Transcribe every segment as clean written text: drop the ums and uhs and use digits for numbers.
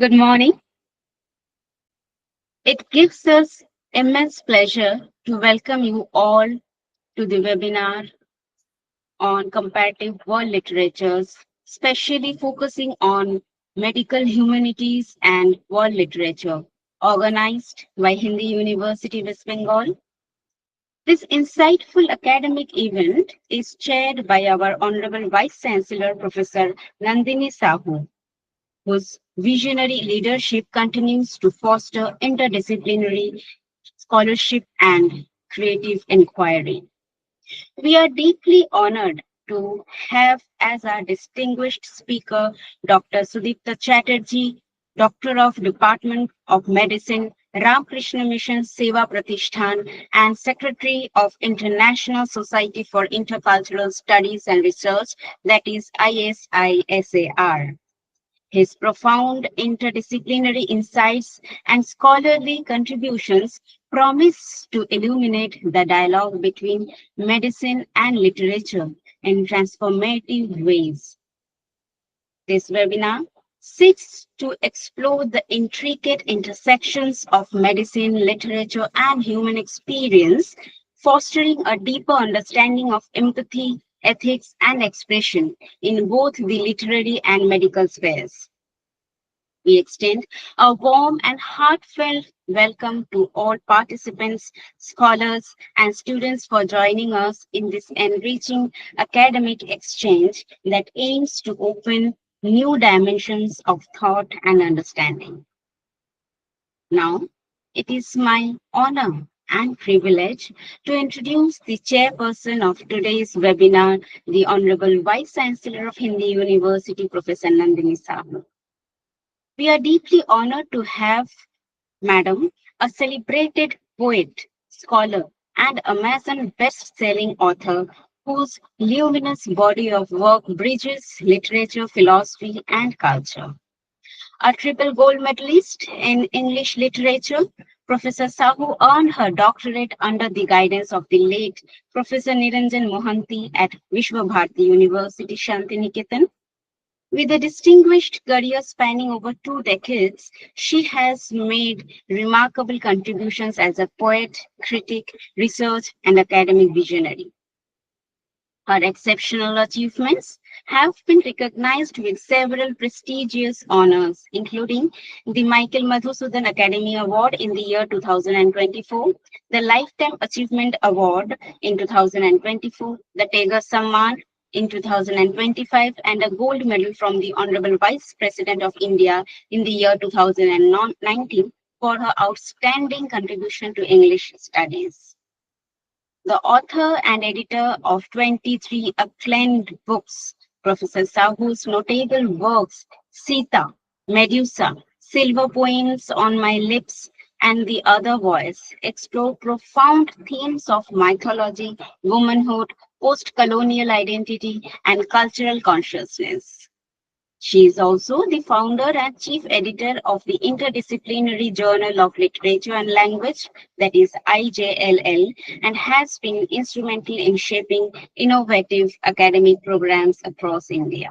Good morning. It gives us immense pleasure to welcome you all to the webinar on comparative world literatures, especially focusing on medical humanities and world literature, organized by Hindi University West Bengal. This insightful academic event is chaired by our Honorable Vice Chancellor, Professor Nandini Sahu, whose visionary leadership continues to foster interdisciplinary scholarship and creative inquiry. We are deeply honored to have as our distinguished speaker Dr. Sudipta Chatterjee, Doctor of Department of Medicine, Ramakrishna Mission Seva Pratishthan, and Secretary of International Society for Intercultural Studies and Research, that is ISISAR. His profound interdisciplinary insights and scholarly contributions promise to illuminate the dialogue between medicine and literature in transformative ways. This webinar seeks to explore the intricate intersections of medicine, literature, and human experience, fostering a deeper understanding of empathy, ethics, and expression in both the literary and medical spheres. We extend a warm and heartfelt welcome to all participants, scholars, and students for joining us in this enriching academic exchange that aims to open new dimensions of thought and understanding. Now, it is my honor and privilege to introduce the chairperson of today's webinar, the Honorable Vice Chancellor of Hindi University, Professor Nandini Sahu. We are deeply honored to have Madam, a celebrated poet, scholar, and Amazon best-selling author whose luminous body of work bridges literature, philosophy, and culture. A triple gold medalist in English literature, Professor Sahu earned her doctorate under the guidance of the late Professor Niranjan Mohanty at Vishwabharati University, Shantiniketan. With a distinguished career spanning over 2 decades, she has made remarkable contributions as a poet, critic, research, and academic visionary. Her exceptional achievements have been recognized with several prestigious honors, including the Michael Madhusudan Academy Award in the year 2024, the Lifetime Achievement Award in 2024, the Tega Samman in 2025, and a gold medal from the Honorable Vice President of India in the year 2019 for her outstanding contribution to English studies. The author and editor of 23 acclaimed books, Professor Sahu's notable works, Sita, Medusa, Silver Poems on My Lips, and The Other Voice, explore profound themes of mythology, womanhood, post-colonial identity, and cultural consciousness. She is also the founder and chief editor of the Interdisciplinary Journal of Literature and Language, that is IJLL, and has been instrumental in shaping innovative academic programs across India.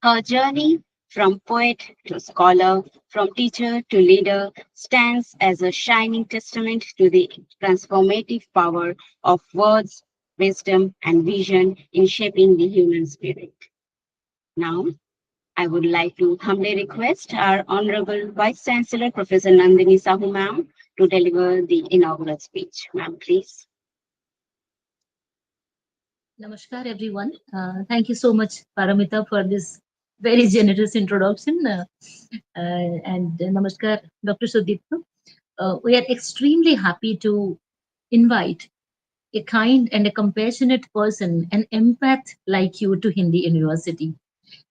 Her journey from poet to scholar, from teacher to leader, stands as a shining testament to the transformative power of words, wisdom, and vision in shaping the human spirit. Now, I would like to humbly request our Honorable Vice Chancellor, Professor Nandini Sahu, ma'am, to deliver the inaugural speech. Ma'am, please. Namaskar, everyone. Thank you so much, Paramita, for this very generous introduction. And Namaskar, Dr. Sudipta. We are extremely happy to invite a kind and a compassionate person, an empath like you to Hindi University.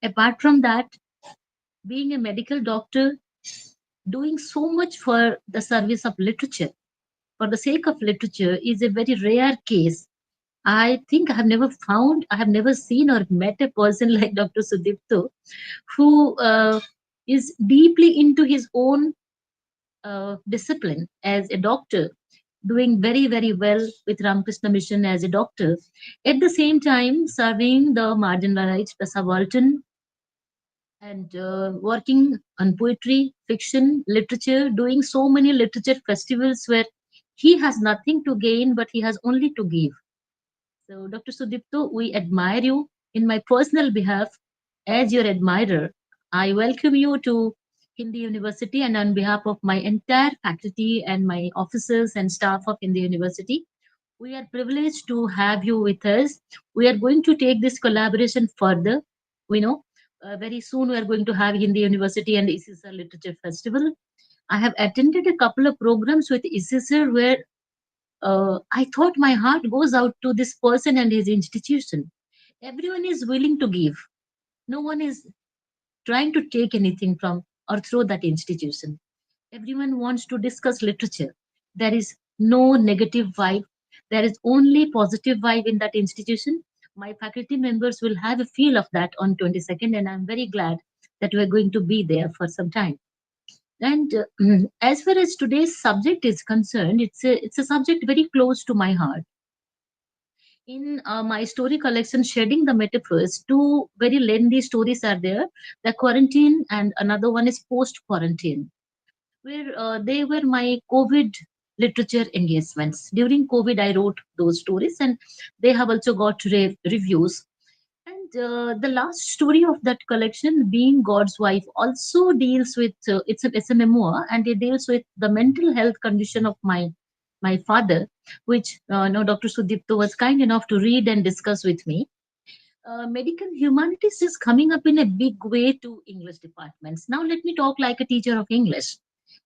Apart from that, being a medical doctor, doing so much for the service of literature, for the sake of literature, is a very rare case. I think I have never seen or met a person like Dr. Sudipto who is deeply into his own discipline as a doctor, doing very, very well with Ramakrishna Mission as a doctor. At the same time, serving the marginalized, the subaltern, and working on poetry, fiction, literature, doing so many literature festivals where he has nothing to gain, but he has only to give. So, Dr. Sudipto, we admire you. In my personal behalf, as your admirer, I welcome you to Hindi University, and on behalf of my entire faculty and my officers and staff of Hindi University, we are privileged to have you with us. We are going to take this collaboration further. We know very soon we are going to have Hindi University and ICSR Literature Festival. I have attended a couple of programs with ICSR where I thought my heart goes out to this person and his institution. Everyone is willing to give. No one is trying to take anything from or through that institution. Everyone wants to discuss literature. There is no negative vibe. There is only positive vibe in that institution. My faculty members will have a feel of that on 22nd, and I'm very glad that we are going to be there for some time. And as far as today's subject is concerned, it's a subject very close to my heart. In my story collection, Shedding the Metaphors, two very lengthy stories are there: the quarantine, and another one is post quarantine, where they were my COVID literature engagements. During COVID, I wrote those stories, and they have also got reviews. And the last story of that collection, Being God's Wife, also deals with it's a memoir, and it deals with the mental health condition of my father, which no, Dr. Sudipto was kind enough to read and discuss with me. Medical humanities is coming up in a big way to English departments. Now, let me talk like a teacher of English.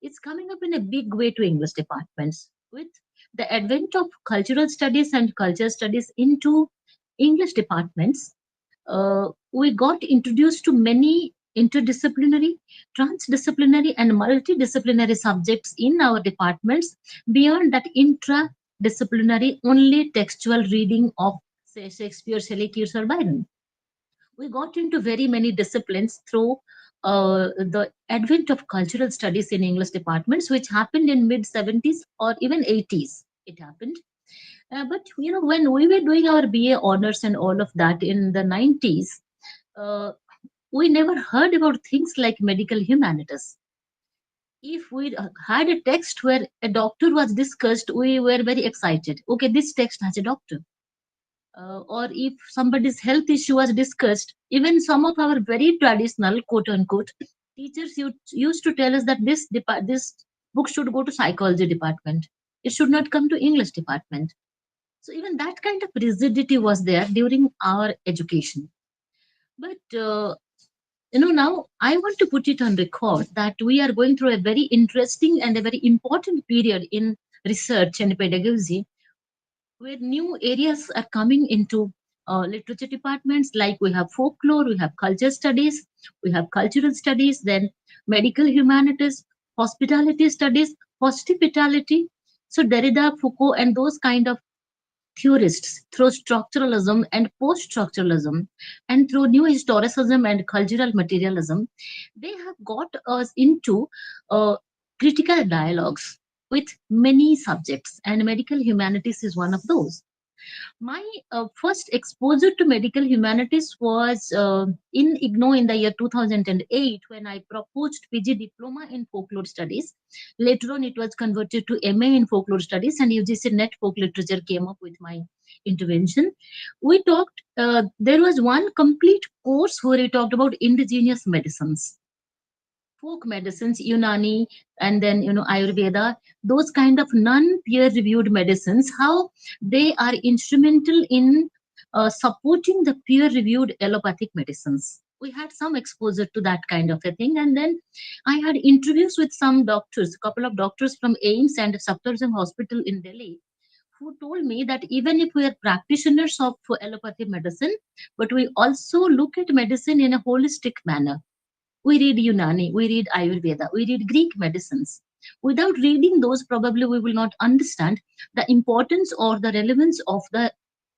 It's coming up in a big way to English departments with the advent of cultural studies and culture studies into English departments. We got introduced to many interdisciplinary, transdisciplinary, and multidisciplinary subjects in our departments beyond that intradisciplinary, only textual reading of, say, Shakespeare, Shelley, Keats, or Byron. We got into very many disciplines through the advent of cultural studies in English departments, which happened in mid 70s or even 80s. It happened. But when we were doing our BA honors and all of that in the 90s, uh, we never heard about things like medical humanities. If we had a text where a doctor was discussed, we were very excited. Okay, this text has a doctor. Or if somebody's health issue was discussed, even some of our very traditional, quote unquote, teachers used to tell us that this book should go to psychology department. It should not come to English department. So even that kind of rigidity was there during our education. But now I want to put it on record that we are going through a very interesting and a very important period in research and pedagogy, where new areas are coming into literature departments. Like we have folklore, we have culture studies, we have cultural studies, then medical humanities, hospitality studies, hospitality. So Derrida, Foucault, and those kind of theorists, through structuralism and post structuralism, and through new historicism and cultural materialism, they have got us into uh, critical dialogues with many subjects, and medical humanities is one of those. My first exposure to medical humanities was in IGNO in the year 2008, when I proposed PG diploma in folklore studies. Later on, it was converted to MA in folklore studies, and UGC Net Folk Literature came up with my intervention. We talked, there was one complete course where we talked about indigenous medicines, folk medicines, Unani, and then Ayurveda, those kind of non-peer reviewed medicines, how they are instrumental in supporting the peer reviewed allopathic medicines. We had some exposure to that kind of a thing, and then I had interviews with some doctors, a couple of doctors from AIMS and Safdarjung Hospital in Delhi, who told me that even if we are practitioners of allopathy medicine, but we also look at medicine in a holistic manner. We read Unani, we read Ayurveda, we read Greek medicines. Without reading those, probably we will not understand the importance or the relevance of the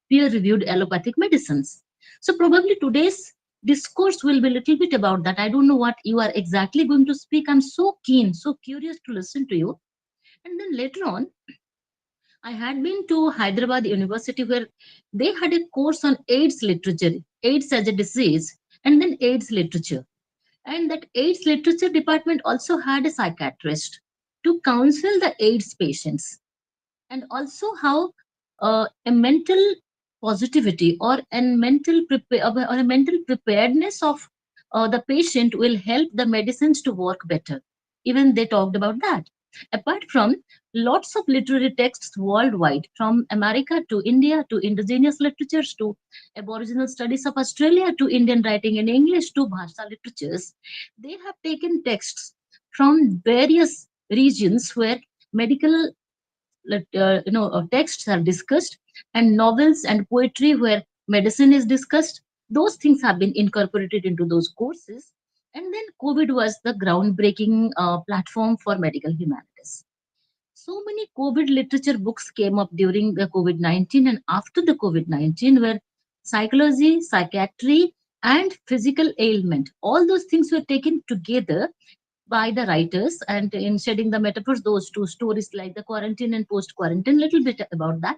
peer reviewed allopathic medicines. So, probably today's discourse will be a little bit about that. I don't know what you are exactly going to speak. I'm so keen, so curious to listen to you. And then later on, I had been to Hyderabad University, where they had a course on AIDS literature, AIDS as a disease, and then AIDS literature. And that AIDS literature department also had a psychiatrist to counsel the AIDS patients, and also how a mental positivity or a mental preparedness of the patient will help the medicines to work better. Even they talked about that. Apart from lots of literary texts worldwide, from America to India to indigenous literatures to aboriginal studies of Australia to Indian writing in English to Bhasha literatures, they have taken texts from various regions where medical texts are discussed, and novels and poetry where medicine is discussed. Those things have been incorporated into those courses. And then COVID was the groundbreaking platform for medical humanities. So many COVID literature books came up during the COVID-19 and after the COVID-19, where psychology, psychiatry, and physical ailment, all those things were taken together by the writers, and in shedding the metaphors, those two stories like the quarantine and post quarantine, little bit about that.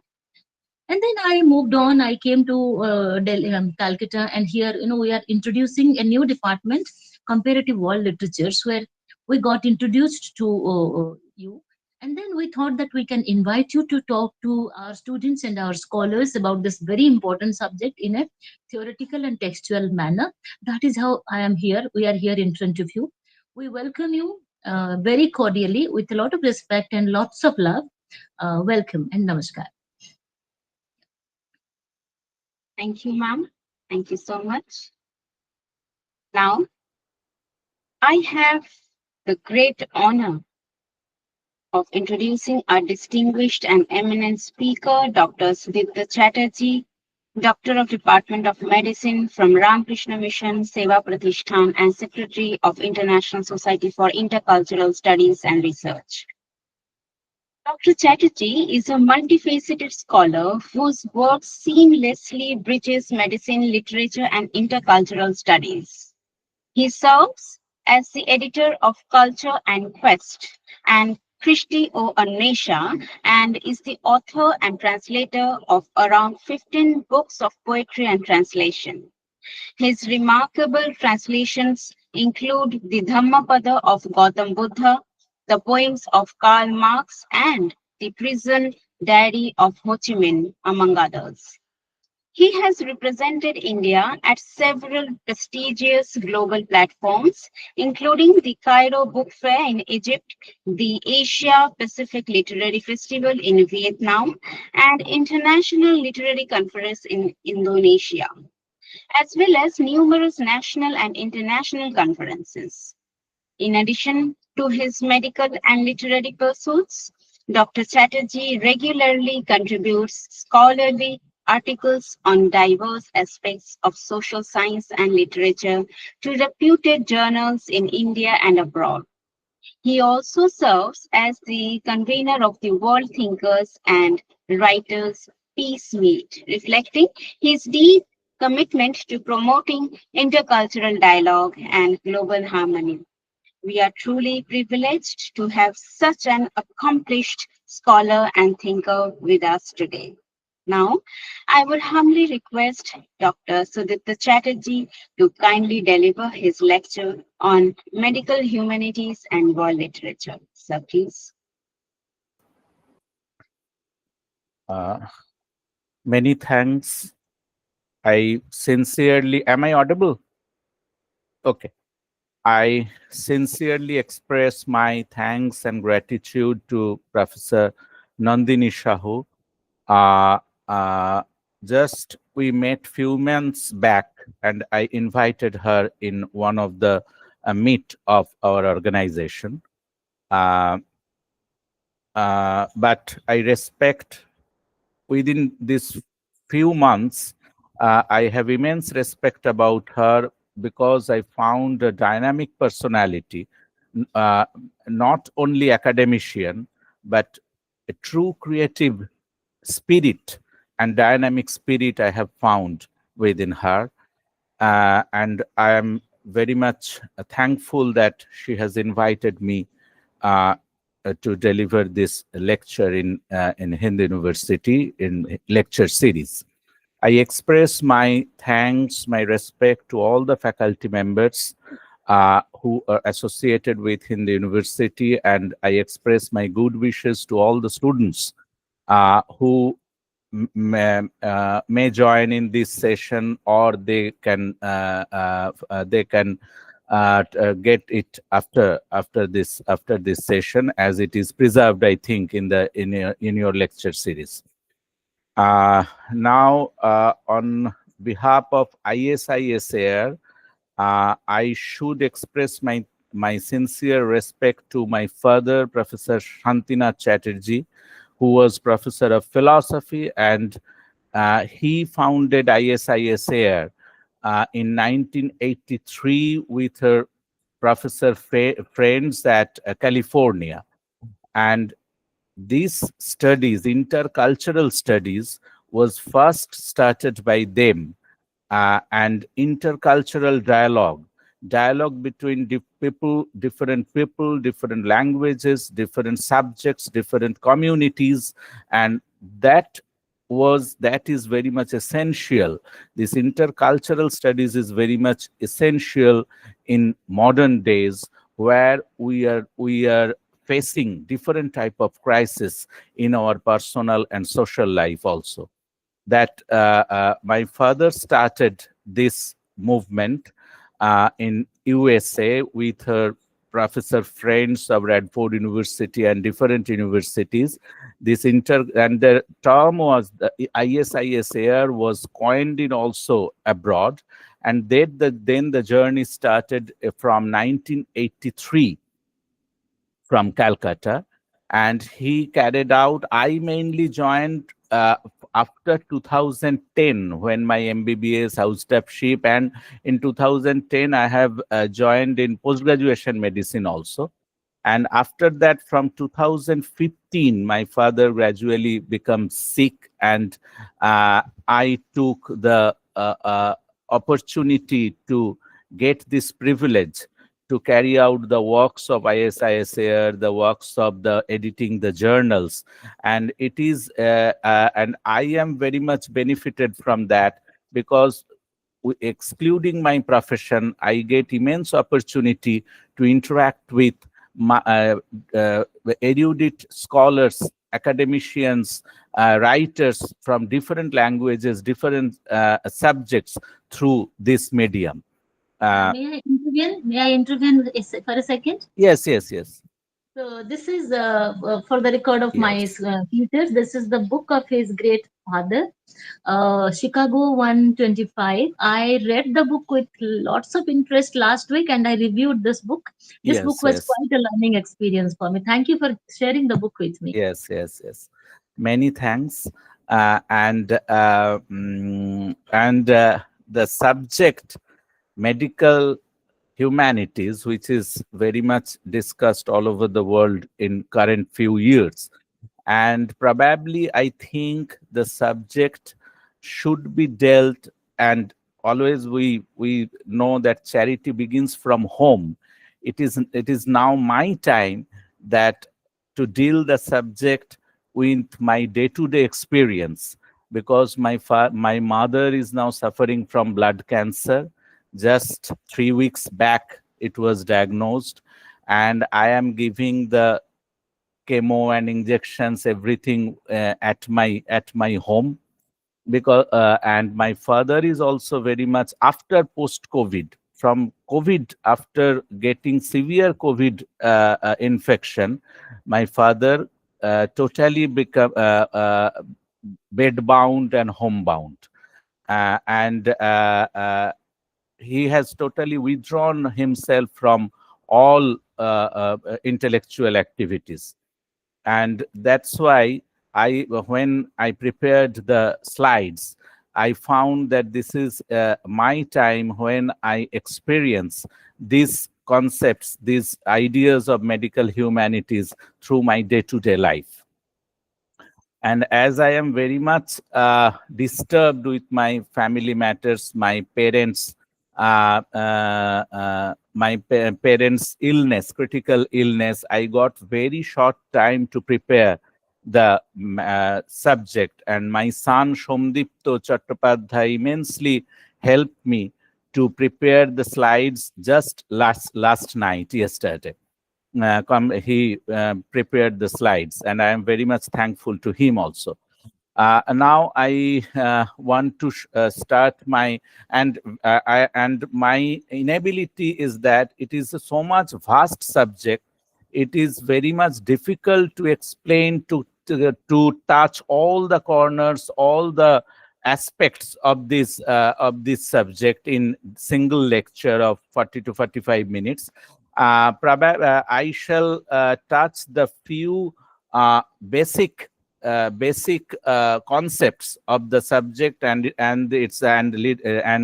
And then I moved on. I came to Delhi, Calcutta, and here, we are introducing a new department, comparative world literatures, where we got introduced to you. And then we thought that we can invite you to talk to our students and our scholars about this very important subject in a theoretical and textual manner. That is how I am here. We are here in front of you. We welcome you very cordially with a lot of respect and lots of love. Welcome and namaskar. Thank you, ma'am. Thank you so much. Now, I have the great honor of introducing our distinguished and eminent speaker, Dr. Sudipta Chatterjee, Doctor of Department of Medicine from Ramakrishna Mission, Seva Pratishthan, and Secretary of International Society for Intercultural Studies and Research. Dr. Chatterjee is a multifaceted scholar whose work seamlessly bridges medicine, literature, and intercultural studies. He serves as the editor of Culture and Quest and Krishti O Annesha, and is the author and translator of around 15 books of poetry and translation. His remarkable translations include the Dhammapada of Gautam Buddha, the poems of Karl Marx, and the prison diary of Ho Chi Minh, among others. He has represented India at several prestigious global platforms, including the Cairo Book Fair in Egypt, the Asia Pacific Literary Festival in Vietnam, and International Literary Conference in Indonesia, as well as numerous national and international conferences. In addition to his medical and literary pursuits, Dr. Chatterjee regularly contributes scholarly articles on diverse aspects of social science and literature to reputed journals in India and abroad. He also serves as the convener of the World Thinkers and Writers Peace Meet, reflecting his deep commitment to promoting intercultural dialogue and global harmony. We are truly privileged to have such an accomplished scholar and thinker with us today. Now, I would humbly request Dr. Sudipta Chatterjee to kindly deliver his lecture on medical humanities and world literature. Sir, please. Uh, Many thanks. I sincerely, am I audible? Okay. I sincerely express my thanks and gratitude to Professor Nandini Sahu. Uh, uh, just we met few months back, and I invited her in one of the meet of our organization. Uh, but I respect within these few months, I have immense respect about her because I found a dynamic personality, uh, not only academician, but a true creative spirit and dynamic spirit I have found within her. And I am very much thankful that she has invited me uh, to deliver this lecture in Hindu University in lecture series. I express my thanks, my respect to all the faculty members who are associated with in the university, and I express my good wishes to all the students who may join in this session, or they can get it after this session, as it is preserved, I think, in your lecture series. Now, on behalf of ISISAR, I should express my sincere respect to my father, Professor Shantinath Chatterjee, who was professor of philosophy, and he founded ISISAR in 1983 with her professor friends at California. And these studies, intercultural studies, was first started by them, and intercultural dialogue between people, different languages, different subjects, different communities, and that that is very much essential. This intercultural studies is very much essential in modern days, where we are facing different type of crisis in our personal and social life also. That my father started this movement in USA with her professor friends of Radford University and different universities. And the term was the ISISAR was coined in also abroad, and then the journey started from 1983 from Calcutta, and he carried out. I mainly joined after 2010, when my MBBS house stepship, and in 2010 I have joined in post-graduation medicine also. And after that, from 2015, my father gradually becomes sick, and I took the opportunity to get this privilege to carry out the works of ISISAR, the works of the editing the journals. And it is, and I am very much benefited from that, because excluding my profession, I get immense opportunity to interact with erudite scholars, academicians, writers from different languages, different subjects through this medium. May I intervene? May I intervene for a second? Yes, yes, yes. So this is for the record of my Yes. teachers. This is the book of his great father, Chicago 125. I read the book with lots of interest last week, and I reviewed this book. This book Yes, was yes, quite a learning experience for me. Thank you for sharing the book with me. yes, yes, yes. Many thanks. The subject, medical humanities, which is very much discussed all over the world in current few years. And probably I think the subject should be dealt, and always we know that charity begins from home. It is now my time that to deal the subject with my day-to-day experience, because my mother is now suffering from blood cancer. Just 3 weeks back it was diagnosed, and I am giving the chemo and injections, everything at my home, because and my father is also very much after post COVID, from COVID, after getting severe COVID infection. My father totally become bed bound and homebound, and he has totally withdrawn himself from all intellectual activities. And that's why when I prepared the slides, I found that this is my time when I experience these concepts, these ideas of medical humanities through my day-to-day life. And as I am very much disturbed with my family matters, my parents, parents' illness, critical illness, I got very short time to prepare the subject. And my son Somdipto Chattopadhyay immensely helped me to prepare the slides just last night, yesterday. He prepared the slides, and I am very much thankful to him also. Now I want to start my and my inability is that it is a so much vast subject. It is very much difficult to explain, to touch all the corners, all the aspects of this subject in single lecture of 40 to 45 minutes. I shall touch the few basic concepts of the subject and the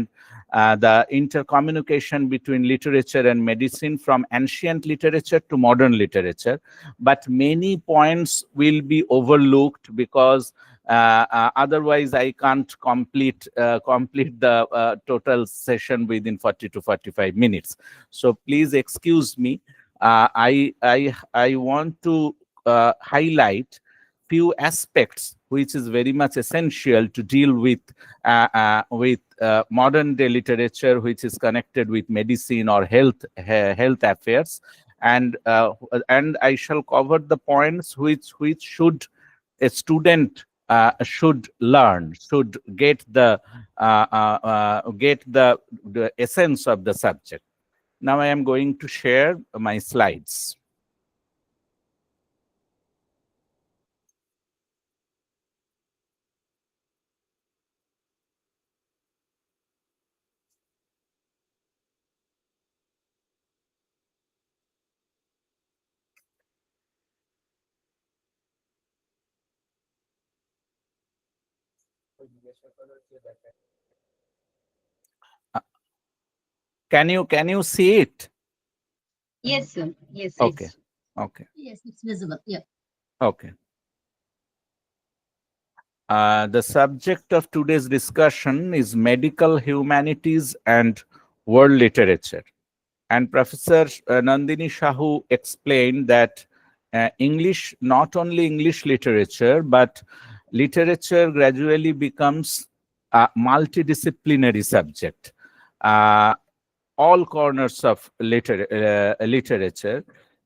intercommunication between literature and medicine, from ancient literature to modern literature. But many points will be overlooked because otherwise I can't complete the total session within 40 to 45 minutes. So please excuse me. I want to highlight few aspects which is very much essential to deal with modern day literature, which is connected with medicine or health affairs, and I shall cover the points which should a student should learn, should get the essence of the subject. Now I am going to share my slides. Uh, can you see it? Yes, sir. Yes, Okay. it's Okay. Yes, it's visible. Yeah. Okay. The subject of today's discussion is medical humanities and world literature. And Professor Nandini Sahu explained that English, not only English literature, but literature gradually becomes a multidisciplinary subject. Uh, all corners of literature.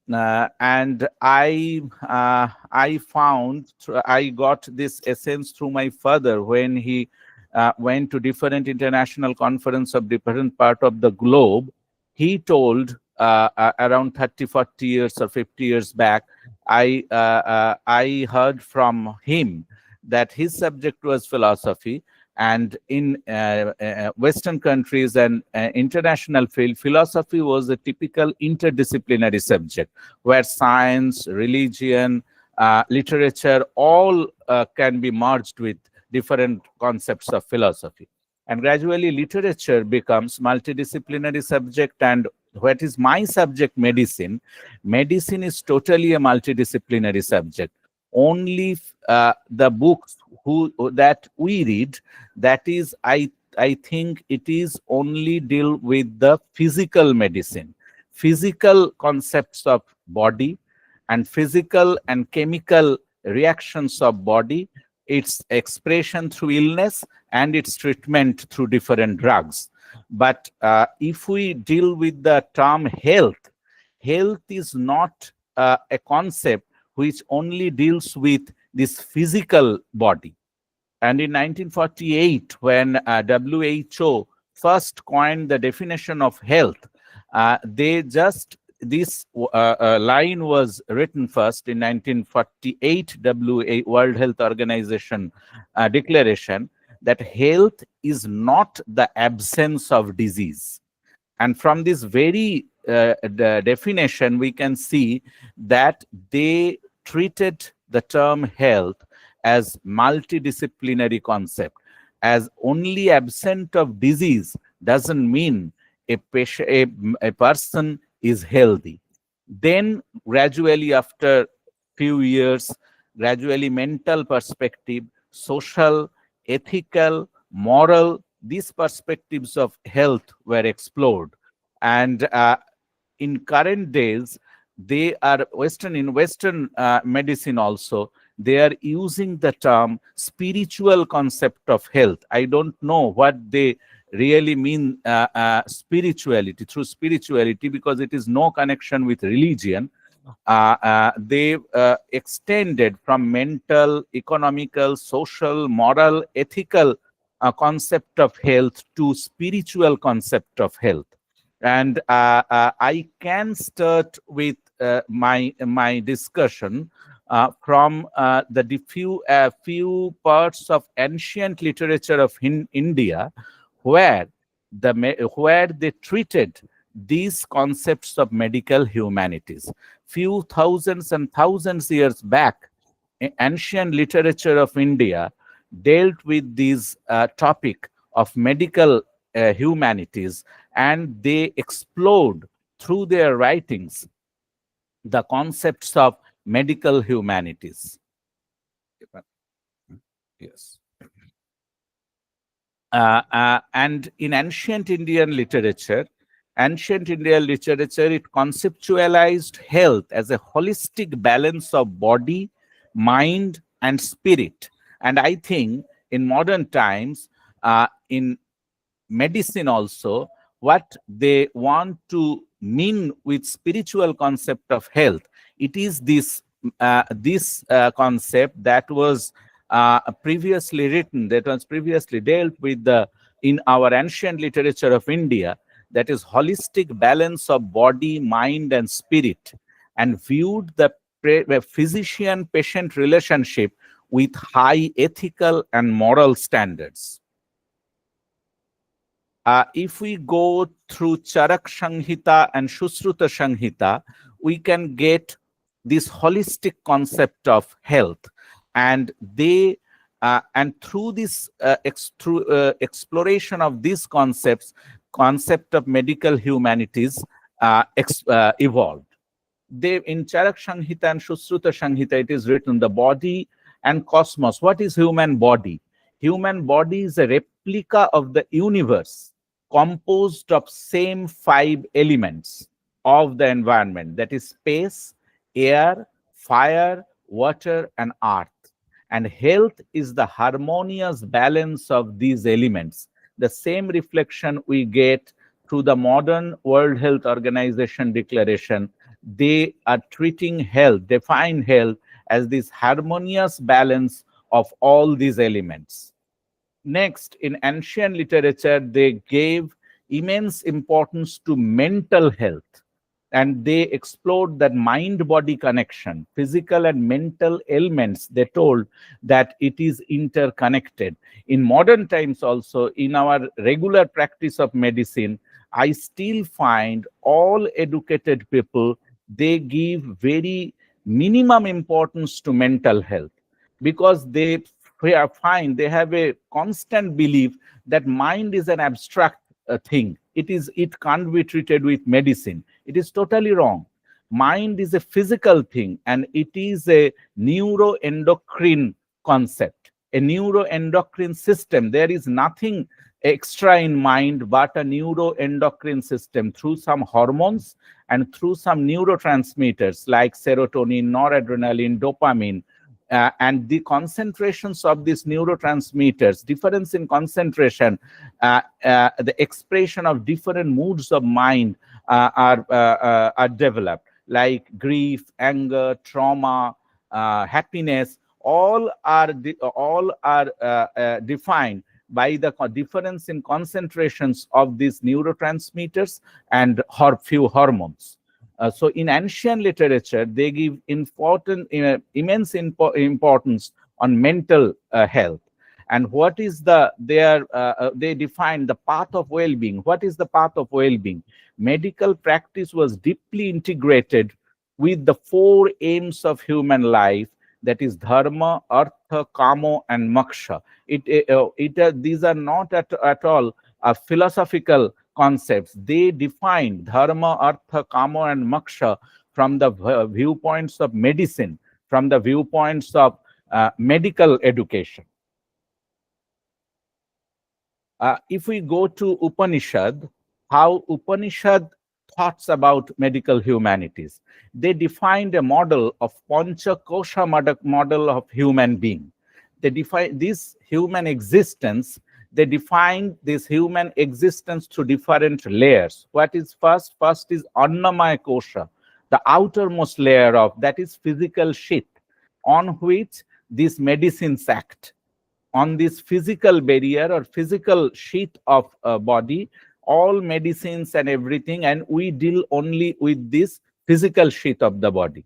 And I found, I got this essence through my father when he went to different international conference of different part of the globe. He told around 30, 40 years or 50 years back, I heard from him that his subject was philosophy, and in Western countries and international field, philosophy was a typical interdisciplinary subject where science, religion, literature, all can be merged with different concepts of philosophy. And gradually literature becomes multidisciplinary subject. And what is my subject, medicine? Medicine is totally a multidisciplinary subject. Only the books that we read, that is, I think it is only deal with the physical medicine, physical concepts of body, and physical and chemical reactions of body, its expression through illness and its treatment through different drugs. But if we deal with the term health, health is not a concept which only deals with this physical body. And in 1948, when WHO first coined the definition of health, they just this line was written first in 1948 World Health Organization declaration, that health is not the absence of disease. And from this very the definition, we can see that they treated the term health as multidisciplinary concept, as only absent of disease doesn't mean a person is healthy. Then gradually, after few years, gradually mental perspective, social, ethical, moral, these perspectives of health were explored. And in current days, they are in Western medicine also, they are using the term spiritual concept of health. I don't know what they really mean spirituality, through spirituality, because it is no connection with religion. They extended from mental, economical, social, moral, ethical concept of health to spiritual concept of health. And I can start with my discussion from the few parts of ancient literature of India, where where they treated these concepts of medical humanities. Few thousands and thousands years back, ancient literature of India dealt with this topic of medical humanities, and they explored through their writings the concepts of medical humanities. Yes. And in ancient Indian literature, it conceptualized health as a holistic balance of body, mind, and spirit. And I think in modern times, in medicine also, what they want to mean with spiritual concept of health, it is this concept that was previously written, that was previously dealt with in our ancient literature of India, that is holistic balance of body, mind, and spirit, and viewed the physician patient relationship with high ethical and moral standards. If we go through Charak Sanghita and Shusruta Sanghita, we can get this holistic concept of health, and they and through this exploration of these concept of medical humanities evolved. They, in Charak Sanghita and Shusruta Sanghita, it is written the body and cosmos. What is human body? Human body is a replica of the universe, composed of same 5 elements of the environment, that is space, air, fire, water, and earth. And health is the harmonious balance of these elements. The same reflection we get through the modern World Health Organization declaration. They are treating health, define health as this harmonious balance of all these elements. Next, in ancient literature, they gave immense importance to mental health, and they explored that mind-body connection, physical and mental ailments. They told that it is interconnected. In modern times also, in our regular practice of medicine, I still find all educated people, they give very minimum importance to mental health, because they find they have a constant belief that mind is an abstract thing. It can't be treated with medicine. It is totally wrong. Mind is a physical thing, and it is a neuroendocrine concept, a neuroendocrine system. There is nothing extra in mind but a neuroendocrine system, through some hormones and through some neurotransmitters like serotonin, noradrenaline, dopamine, and the concentrations of these neurotransmitters, difference in concentration, the expression of different moods of mind are developed, like grief, anger, trauma, happiness. All are defined by the difference in concentrations of these neurotransmitters and few hormones. So in ancient literature, they give immense importance on mental health. And what is they define the path of well-being. What is the path of well-being? Medical practice was deeply integrated with the 4 aims of human life, that is dharma, artha, kamo, and moksha. These are not at all philosophical concepts. They define dharma, artha, kama, and moksha from the viewpoints of medicine, from the viewpoints of medical education. If we go to Upanishad, how Upanishad thoughts about medical humanities, they defined a model of Pancha Kosha model of human being. They define this human existence. they define this human existence through different layers. What is first? First is Annamaya Kosha, the outermost layer of that is physical sheath on which these medicines act. On this physical barrier or physical sheath of a body, all medicines and everything, and we deal only with this physical sheath of the body.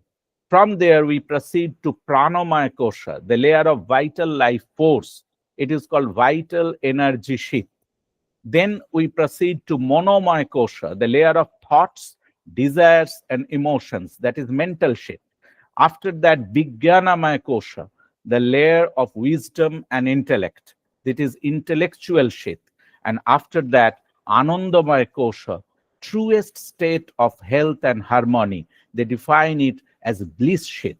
From there, we proceed to Pranamaya Kosha, the layer of vital life force. It is called vital energy sheath. Then we proceed to Monomaya Kosha, the layer of thoughts, desires, and emotions, that is mental sheath. After that, Vijnanamaya Kosha, the layer of wisdom and intellect, that is intellectual sheath. And after that, Anandamaya Kosha, truest state of health and harmony. They define it as bliss sheath.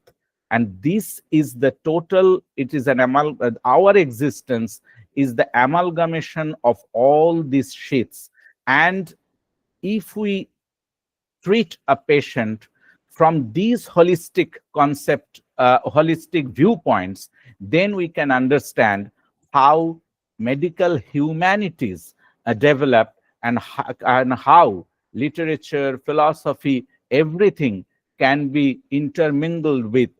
And this is the total, it is our existence is the amalgamation of all these sheaths. And if we treat a patient from these holistic viewpoints, then we can understand how medical humanities develop, and how literature, philosophy, everything can be intermingled with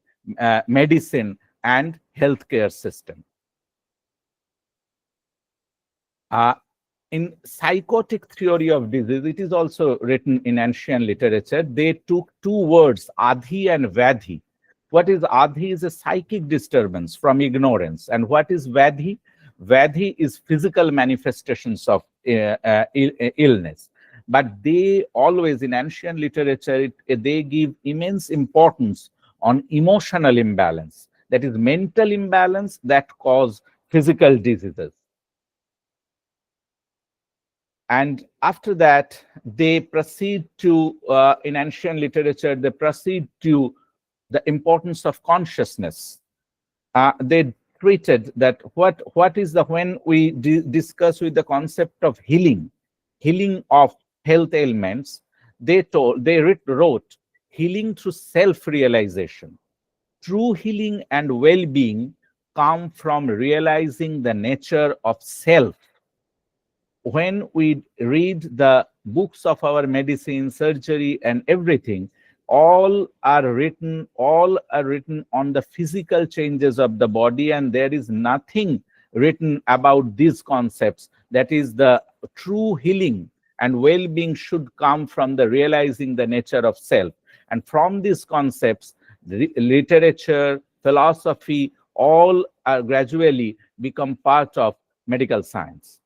medicine and healthcare system. In psychotic theory of disease, it is also written in ancient literature. They took two words, adhi and vadhi. What is adhi? Is a psychic disturbance from ignorance. And what is vadhi? Vadhi is physical manifestations of illness. But they always, in ancient literature, they give immense importance on emotional imbalance. That is mental imbalance that cause physical diseases. And after that, they proceed to, in ancient literature, they proceed to the importance of consciousness. They treated that what is the, when we discuss with the concept of healing of health ailments, they wrote healing through self-realization. True healing and well-being come from realizing the nature of self. When we read the books of our medicine, surgery, and everything, all are written on the physical changes of the body, and there is nothing written about these concepts. That is, the true healing and well-being should come from the realizing the nature of self. And from these concepts, literature, philosophy, all are gradually become part of medical science.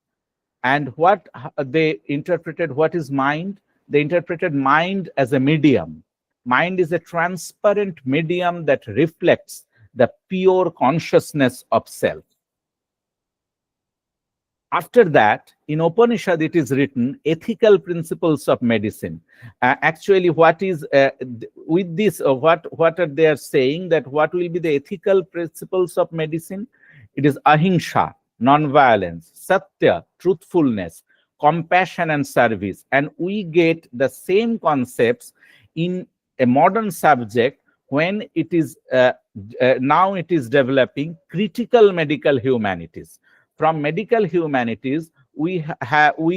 And what they interpreted, what is mind? They interpreted mind as a medium. Mind is a transparent medium that reflects the pure consciousness of self. After that, in Upanishad, it is written ethical principles of medicine. Actually, what is with this? What are they saying? That what will be the ethical principles of medicine? It is ahimsa, non-violence, satya, truthfulness, compassion, and service. And we get the same concepts in a modern subject when it is now it is developing critical medical humanities. From medical humanities, we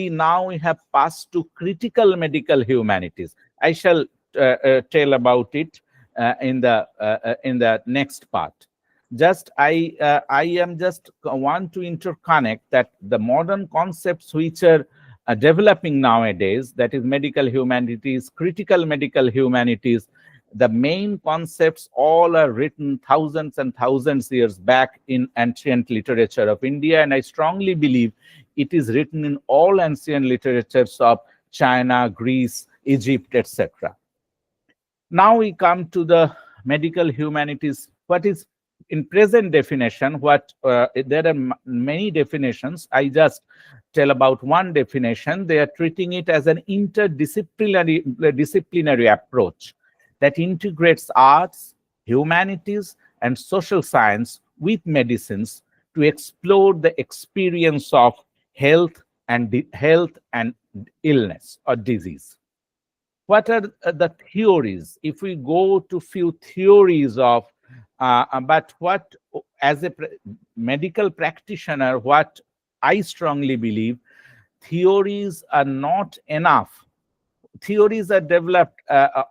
now have passed to critical medical humanities. I shall tell about it in the next part. Just I am just want to interconnect that the modern concepts which are developing nowadays, that is medical humanities, critical medical humanities, the main concepts all are written thousands and thousands years back in ancient literature of India, and I strongly believe it is written in all ancient literatures of China, Greece, Egypt, etc. Now we come to the medical humanities. What is in present definition? What there are many definitions. I just tell about one definition. They are treating it as an interdisciplinary approach that integrates arts, humanities, and social science with medicines to explore the experience of health and illness or disease. What are the theories? If we go to few theories of, but what as a medical practitioner, what I strongly believe theories are not enough. Theories are developed,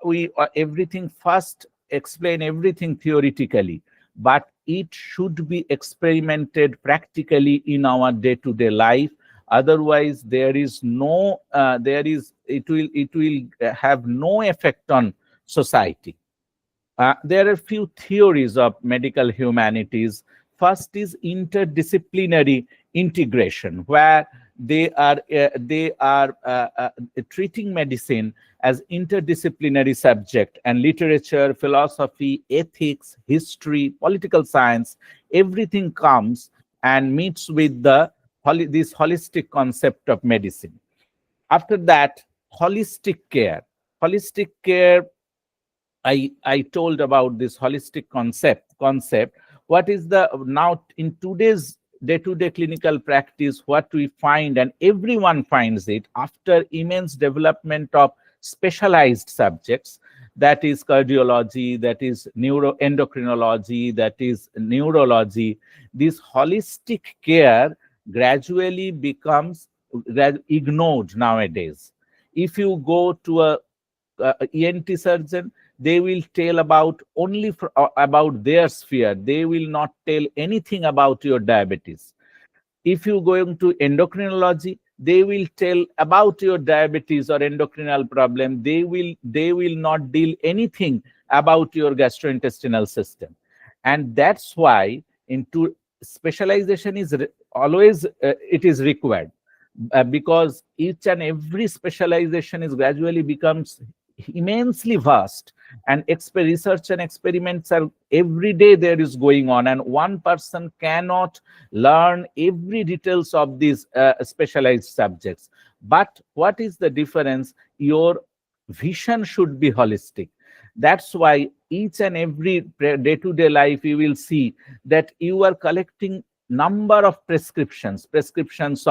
we everything first explain everything theoretically, but it should be experimented practically in our day-to-day life. Otherwise there is no there is it will have no effect on society. There are few theories of medical humanities. First is interdisciplinary integration, where they are treating medicine as interdisciplinary subject, and literature, philosophy, ethics, history, political science, everything comes and meets with this holistic concept of medicine. After that, holistic care. Holistic care, I told about this holistic concept. What is the now in today's day-to-day clinical practice, what we find, and everyone finds it after immense development of specialized subjects, that is cardiology, that is neuroendocrinology, that is neurology. This holistic care gradually becomes ignored nowadays. If you go to a ENT surgeon, they will tell about only about their sphere. They will not tell anything about your diabetes. If you going to endocrinology, they will tell about your diabetes or endocrinal problem. They will not deal anything about your gastrointestinal system. And that's why into specialization is always it is required, because each and every specialization is gradually becomes immensely vast, and research and experiments are every day there is going on, and one person cannot learn every details of these specialized subjects. But what is the difference? Your vision should be holistic. That's why each and every day-to-day life you will see that you are collecting number of prescriptions of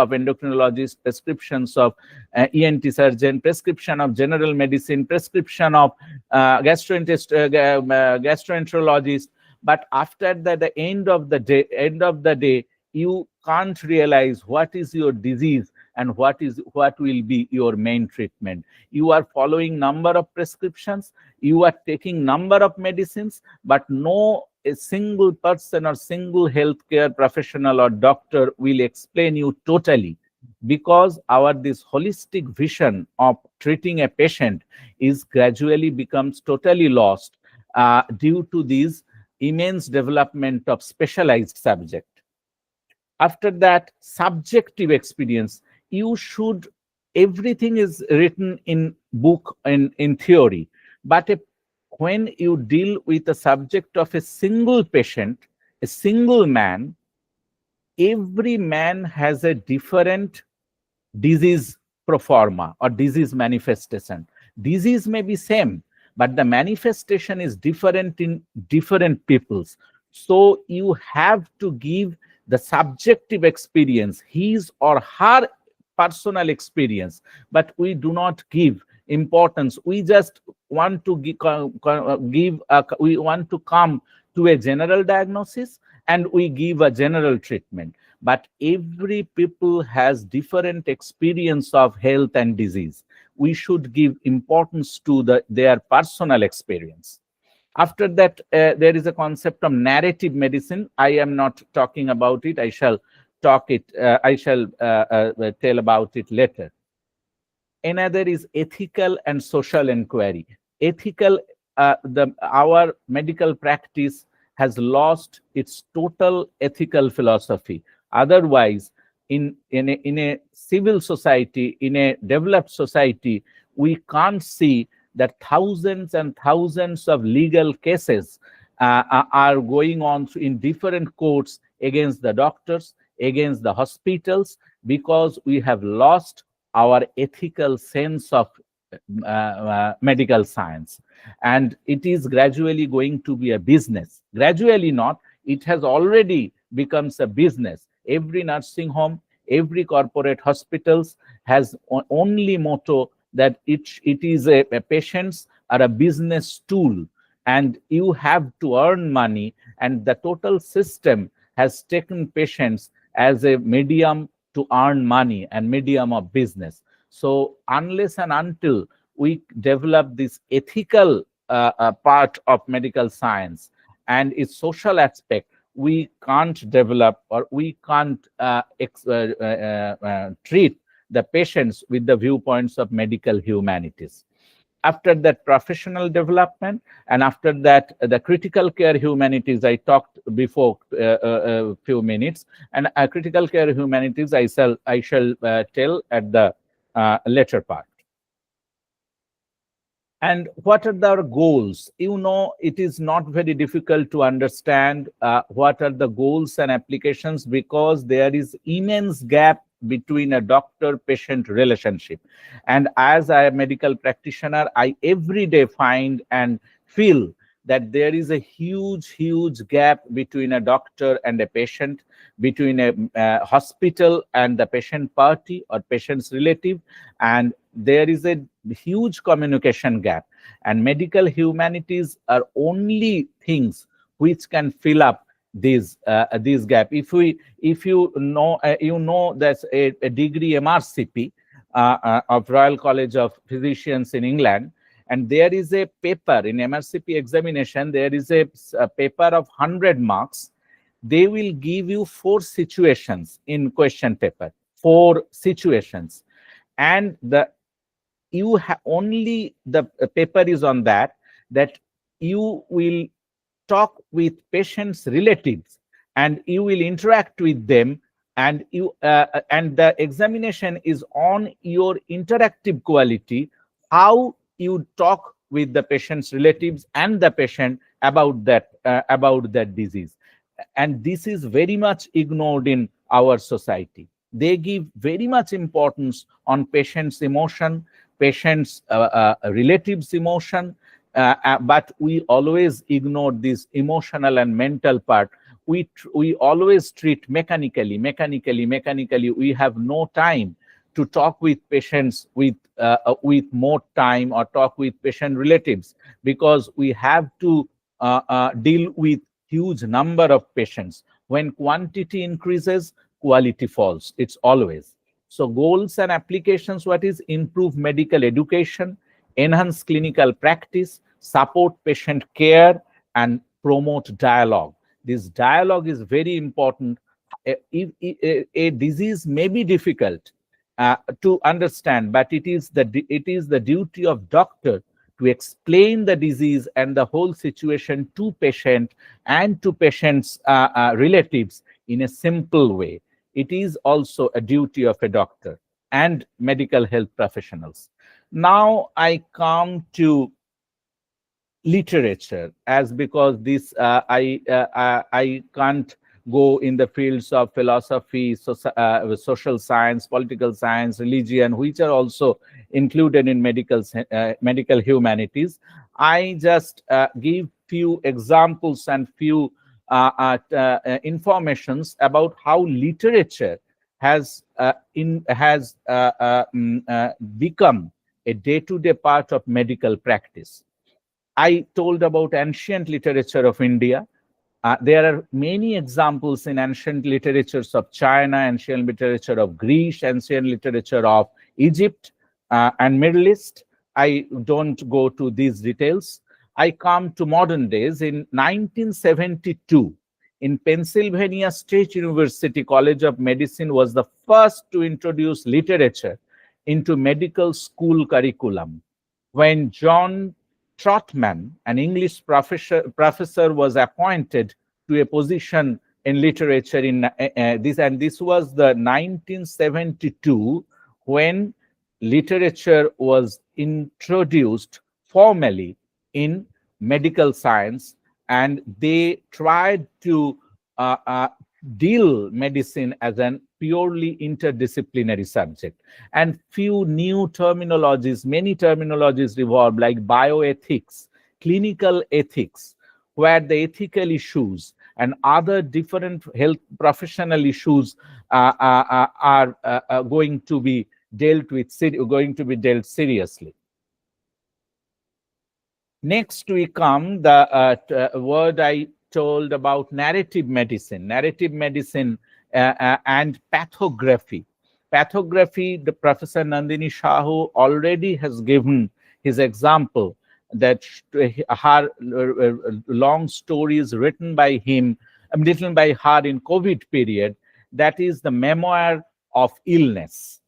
endocrinologist, prescriptions of ENT surgeon, prescription of general medicine, prescription of gastroenterologist. But after that, the end of the day, you can't realize what is your disease and what will be your main treatment. You are following number of prescriptions, you are taking number of medicines, but no a single person or single healthcare professional or doctor will explain you totally, because our this holistic vision of treating a patient is gradually becomes totally lost due to this immense development of specialized subject. After that, subjective experience. You should, everything is written in book and in theory, but when you deal with the subject of a single patient, a single man, every man has a different disease proforma or disease manifestation. Disease may be same, but the manifestation is different in different peoples. So you have to give the subjective experience, his or her personal experience, but we do not give importance. We just want to we want to come to a general diagnosis and we give a general treatment, but every people has different experience of health and disease. We should give importance to their personal experience. After that, there is a concept of narrative medicine. I am not talking about it. I shall tell about it later. Another is ethical and social inquiry. Ethical, our medical practice has lost its total ethical philosophy. Otherwise, in a civil society, in a developed society, we can't see that thousands and thousands of legal cases are going on in different courts against the doctors, against the hospitals, because we have lost our ethical sense of medical science. And it is gradually going to be a business. Gradually not, it has already becomes a business. Every nursing home, every corporate hospitals has only motto that it is a patients are a business tool, and you have to earn money, and the total system has taken patients as a medium to earn money and medium of business. So unless and until we develop this ethical part of medical science and its social aspect, we can't develop, or we can't treat the patients with the viewpoints of medical humanities. After that, professional development, and after that, the critical care humanities I talked before a few minutes, and critical care humanities I shall tell at the later part. And what are our goals? You know, it is not very difficult to understand what are the goals and applications, because there is immense gap between a doctor-patient relationship. And as a medical practitioner, I every day find and feel that there is a huge gap between a doctor and a patient, between a hospital and the patient party or patient's relative, and there is a huge communication gap, and medical humanities are only things which can fill up this gap. If you know that's a degree MRCP of Royal College of Physicians in England, and there is a paper in MRCP examination, there is a paper of 100 marks. They will give you 4 situations in question paper, 4 situations, and the you have only the paper is on that you will talk with patients relatives, and you will interact with them, and and the examination is on your interactive quality, how you talk with the patient's relatives and the patient about that disease. And this is very much ignored in our society. They give very much importance on patient's emotion, patient's relatives emotion, but we always ignore this emotional and mental part. We always treat mechanically. We have no time to talk with patients with more time, or talk with patient relatives, because we have to deal with huge number of patients. When quantity increases, quality falls. It's always. So goals and applications, what is: improve medical education, enhance clinical practice, support patient care, and promote dialogue. This dialogue is very important. A disease may be difficult to understand, but it is the duty of doctor to explain the disease and the whole situation to patient and to patient's relatives in a simple way. It is also a duty of a doctor and medical health professionals. Now I come to literature, as because this I can't go in the fields of philosophy, social science, political science, religion, which are also included in medical humanities. I just give few examples and few informations about how literature has become a day-to-day part of medical practice. I told about ancient literature of India. There are many examples in ancient literatures of China, ancient literature of Greece, ancient literature of Egypt and Middle East. I don't go to these details. I come to modern days. In 1972, in Pennsylvania State University College of Medicine was the first to introduce literature into medical school curriculum. When John Trotman, an English professor, was appointed to a position in literature in this, and this was the 1972 when literature was introduced formally in medical science, and they tried to uh, uh, deal medicine as an purely interdisciplinary subject. And few new terminologies, many terminologies revolve, like bioethics, clinical ethics, where the ethical issues and other different health professional issues are going to be dealt seriously. Next, we come the word I told about narrative medicine. Narrative medicine and pathography. Pathography, the Professor Nandini Sahu already has given his example that her long stories written by him, written by her in COVID period, that is the memoir of illness.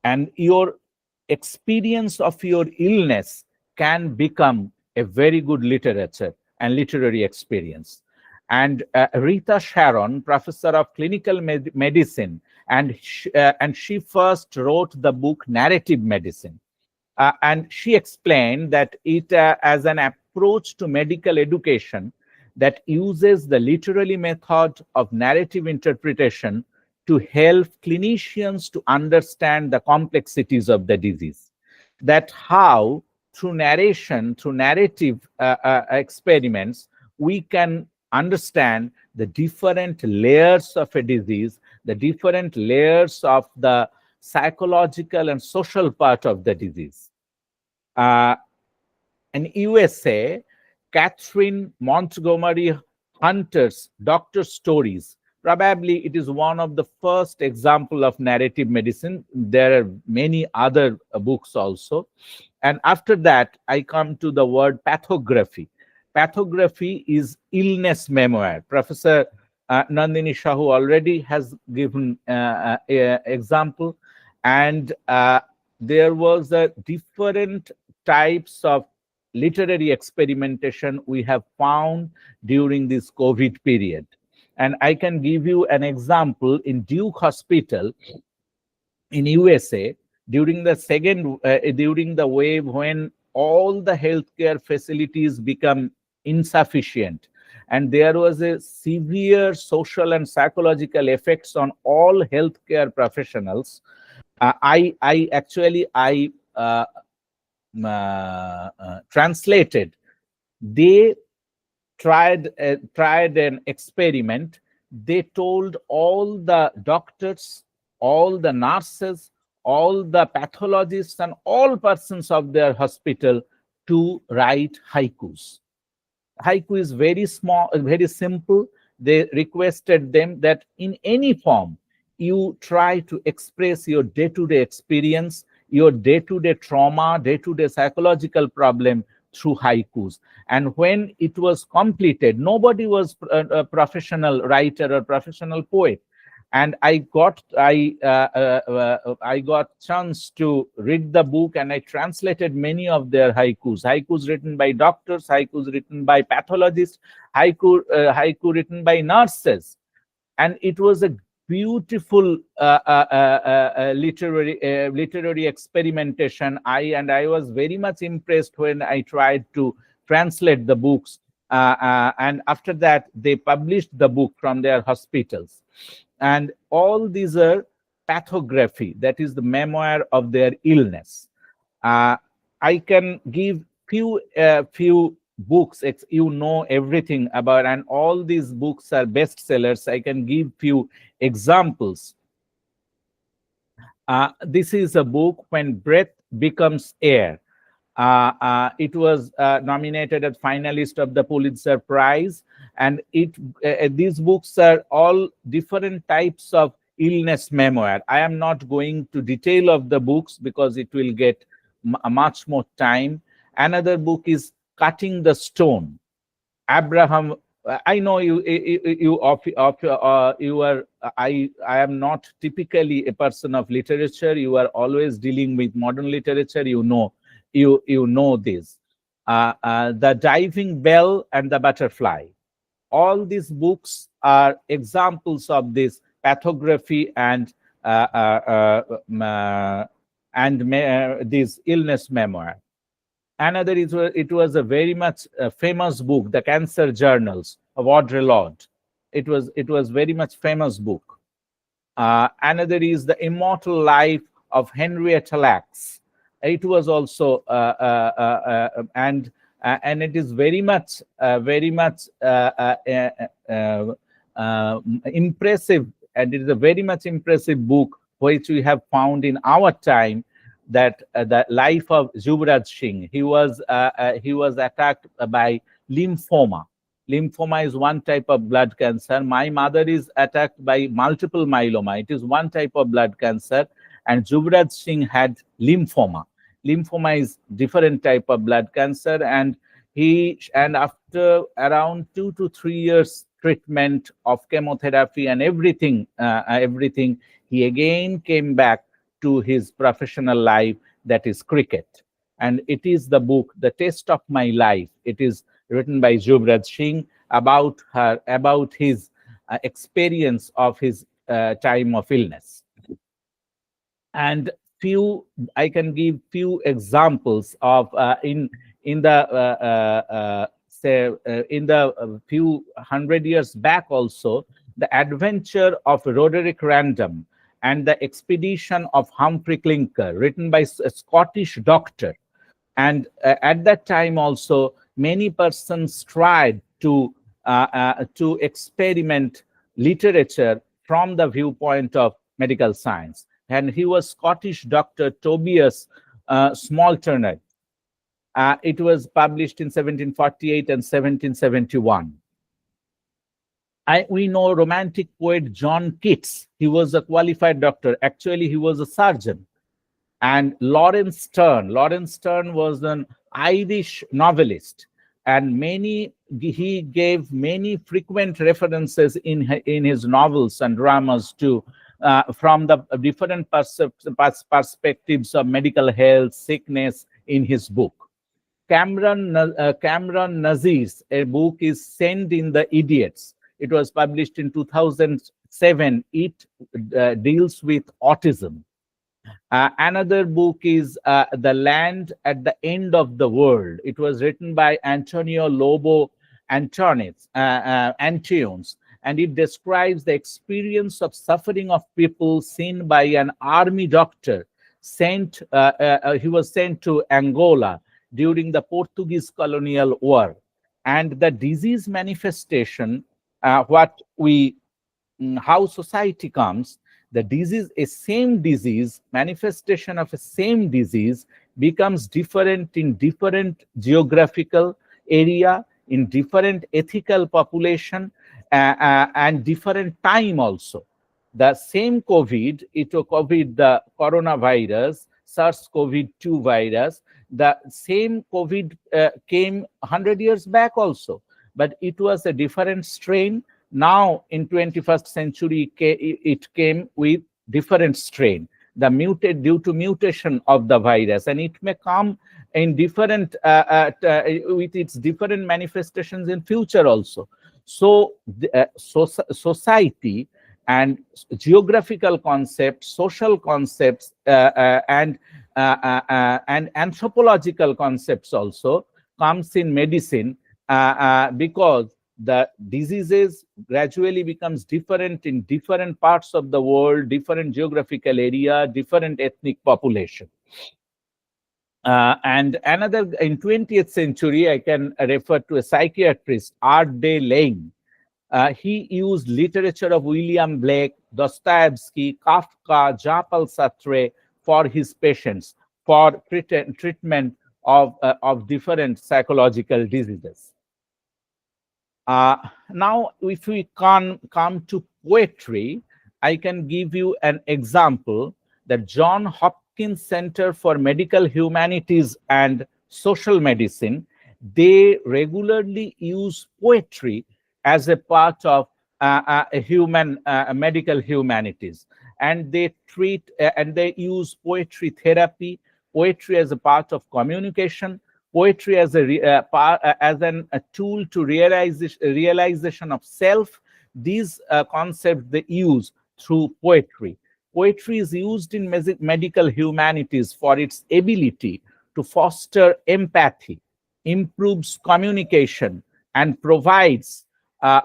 And your experience of your illness can become a very good literature and literary experience. And Rita Sharon, professor of clinical medicine, and she first wrote the book Narrative Medicine. And she explained that it as an approach to medical education that uses the literary method of narrative interpretation to help clinicians to understand the complexities of the disease. That how, through narration, through narrative experiments, we can understand the different layers of a disease, the different layers of the psychological and social part of the disease. In USA, Catherine Montgomery Hunter's Doctor Stories, probably it is one of the first example of narrative medicine. There are many other books also. And after that, I come to the word pathography. Pathography is illness memoir. Professor Nandini Sahu already has given example, and there was a different types of literary experimentation we have found during this COVID period. And I can give you an example in Duke Hospital in USA during during the wave when all the healthcare facilities become insufficient and there was a severe social and psychological effects on all healthcare professionals. I actually translated. They tried an experiment. They told all the doctors, all the nurses, all the pathologists, and all persons of their hospital to write haikus. Haiku is very small, very simple. They requested them that in any form you try to express your day-to-day experience, your day-to-day trauma, day-to-day psychological problem through haikus. And when it was completed, nobody was a professional writer or professional poet. And I got chance to read the book, and I translated many of their haikus written by doctors, haikus written by pathologists, haiku written by nurses. And it was a beautiful literary experimentation. I was very much impressed when I tried to translate the books. And after that, they published the book from their hospitals. And all these are pathography, that is the memoir of their illness. I can give few books you know everything about, and all these books are bestsellers. I can give few examples. This is a book, When Breath Becomes Air. It was nominated as finalist of the Pulitzer Prize, and these books are all different types of illness memoir. I am not going to detail of the books because it will get much more time. Another book is Cutting the Stone. Abraham, I know you are. I am not typically a person of literature. You are always dealing with modern literature. You know this. The Diving Bell and the Butterfly. All these books are examples of this pathography and this illness memoir. Another is it was a very much famous book, The Cancer Journals of Audre Lorde. It was very much famous book. Another is The Immortal Life of Henrietta Lacks. It was also and it is very much impressive, and it is a very much impressive book which we have found in our time. That the life of Yuvraj Singh. He was attacked by lymphoma. Lymphoma is one type of blood cancer. My mother is attacked by multiple myeloma. It is one type of blood cancer. And Yuvraj Singh had lymphoma. Lymphoma is different type of blood cancer. And after around 2 to 3 years treatment of chemotherapy and everything, he again came back to his professional life, that is cricket. And it is the book, The Taste of My Life. It is written by Yuvraj Singh about his experience of his time of illness. And I can give few examples of in the say in the few 100 years back also, the adventure of Roderick Random and the expedition of Humphrey Clinker, written by a Scottish doctor. And at that time also, many persons tried to experiment literature from the viewpoint of medical science. And he was Scottish doctor Tobias Smallturner. It was published in 1748 and 1771. We know romantic poet John Keats. He was a qualified doctor. Actually, he was a surgeon. And Lawrence Sterne was an Irish novelist, and he gave many frequent references in his novels and dramas to from the different perspectives of medical health, sickness in his book. Cameron Nazir's a book is Send in the Idiots. It was published in 2007. It deals with autism. Another book is The Land at the End of the World. It was written by Antonio Lobo Antunes, and it describes the experience of suffering of people seen by an army doctor. He was sent to Angola during the Portuguese colonial war, and the disease manifestation, how society comes. The disease, a same disease, manifestation of a same disease becomes different in different geographical area, in different ethical population, and different time also. The same COVID, the coronavirus, SARS-CoV-2 virus, the same COVID came 100 years back also, but it was a different strain. Now in 21st century, it came with different strain, due to mutation of the virus, and it may come in different with its different manifestations in future also. So society and geographical concepts, social concepts, and anthropological concepts also comes in medicine, because the diseases gradually becomes different in different parts of the world, different geographical area, different ethnic population. And another, in 20th century, I can refer to a psychiatrist, Art de Lange. He used literature of William Blake, Dostoevsky, Kafka, Jean-Paul Sartre for his patients, for treatment of different psychological diseases. Now, if we come to poetry, I can give you an example. The John Hopkins Center for Medical Humanities and Social Medicine, they regularly use poetry as a part of medical humanities, and they treat and they use poetry therapy, poetry as a part of communication, poetry as a tool to realization of self. These concepts they use through poetry. Poetry is used in medical humanities for its ability to foster empathy, improves communication, and provides a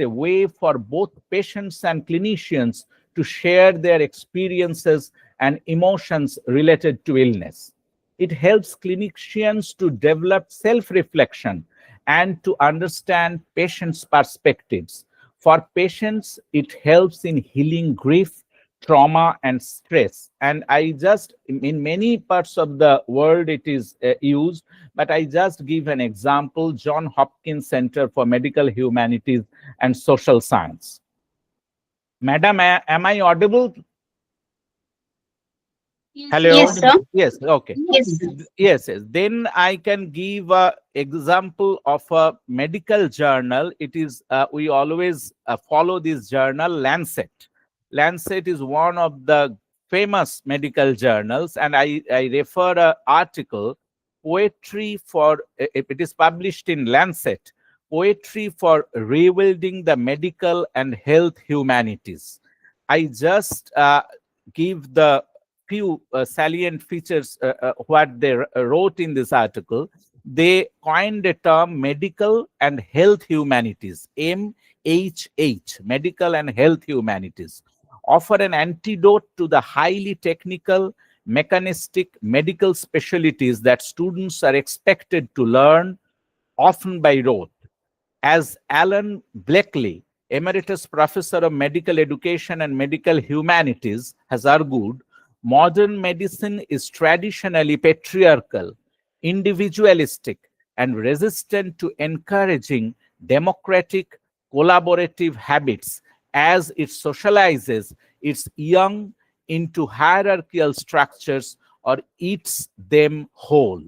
way for both patients and clinicians to share their experiences and emotions related to illness. It helps clinicians to develop self-reflection and to understand patients' perspectives. For patients, it helps in healing grief, trauma and stress. And I just, in many parts of the world, it is used, but I just give an example, John Hopkins Center for Medical Humanities and Social Science. Madam, am I audible? Yes, you're Hello? Yes, sir. audible. Yes, okay. Yes. Yes, yes. Then I can give a example of a medical journal. It is, we always follow this journal, Lancet. Lancet is one of the famous medical journals, and I refer a article, Poetry for, it is published in Lancet, Poetry for Rebuilding the Medical and Health Humanities. I just give the few salient features what they wrote in this article. They coined a term, medical and health humanities, MHH, medical and health humanities, offer an antidote to the highly technical, mechanistic medical specialties that students are expected to learn, often by rote. As Alan Blakely, Emeritus Professor of Medical Education and Medical Humanities, has argued, modern medicine is traditionally patriarchal, individualistic, and resistant to encouraging democratic, collaborative habits as it socializes its young into hierarchical structures or eats them whole.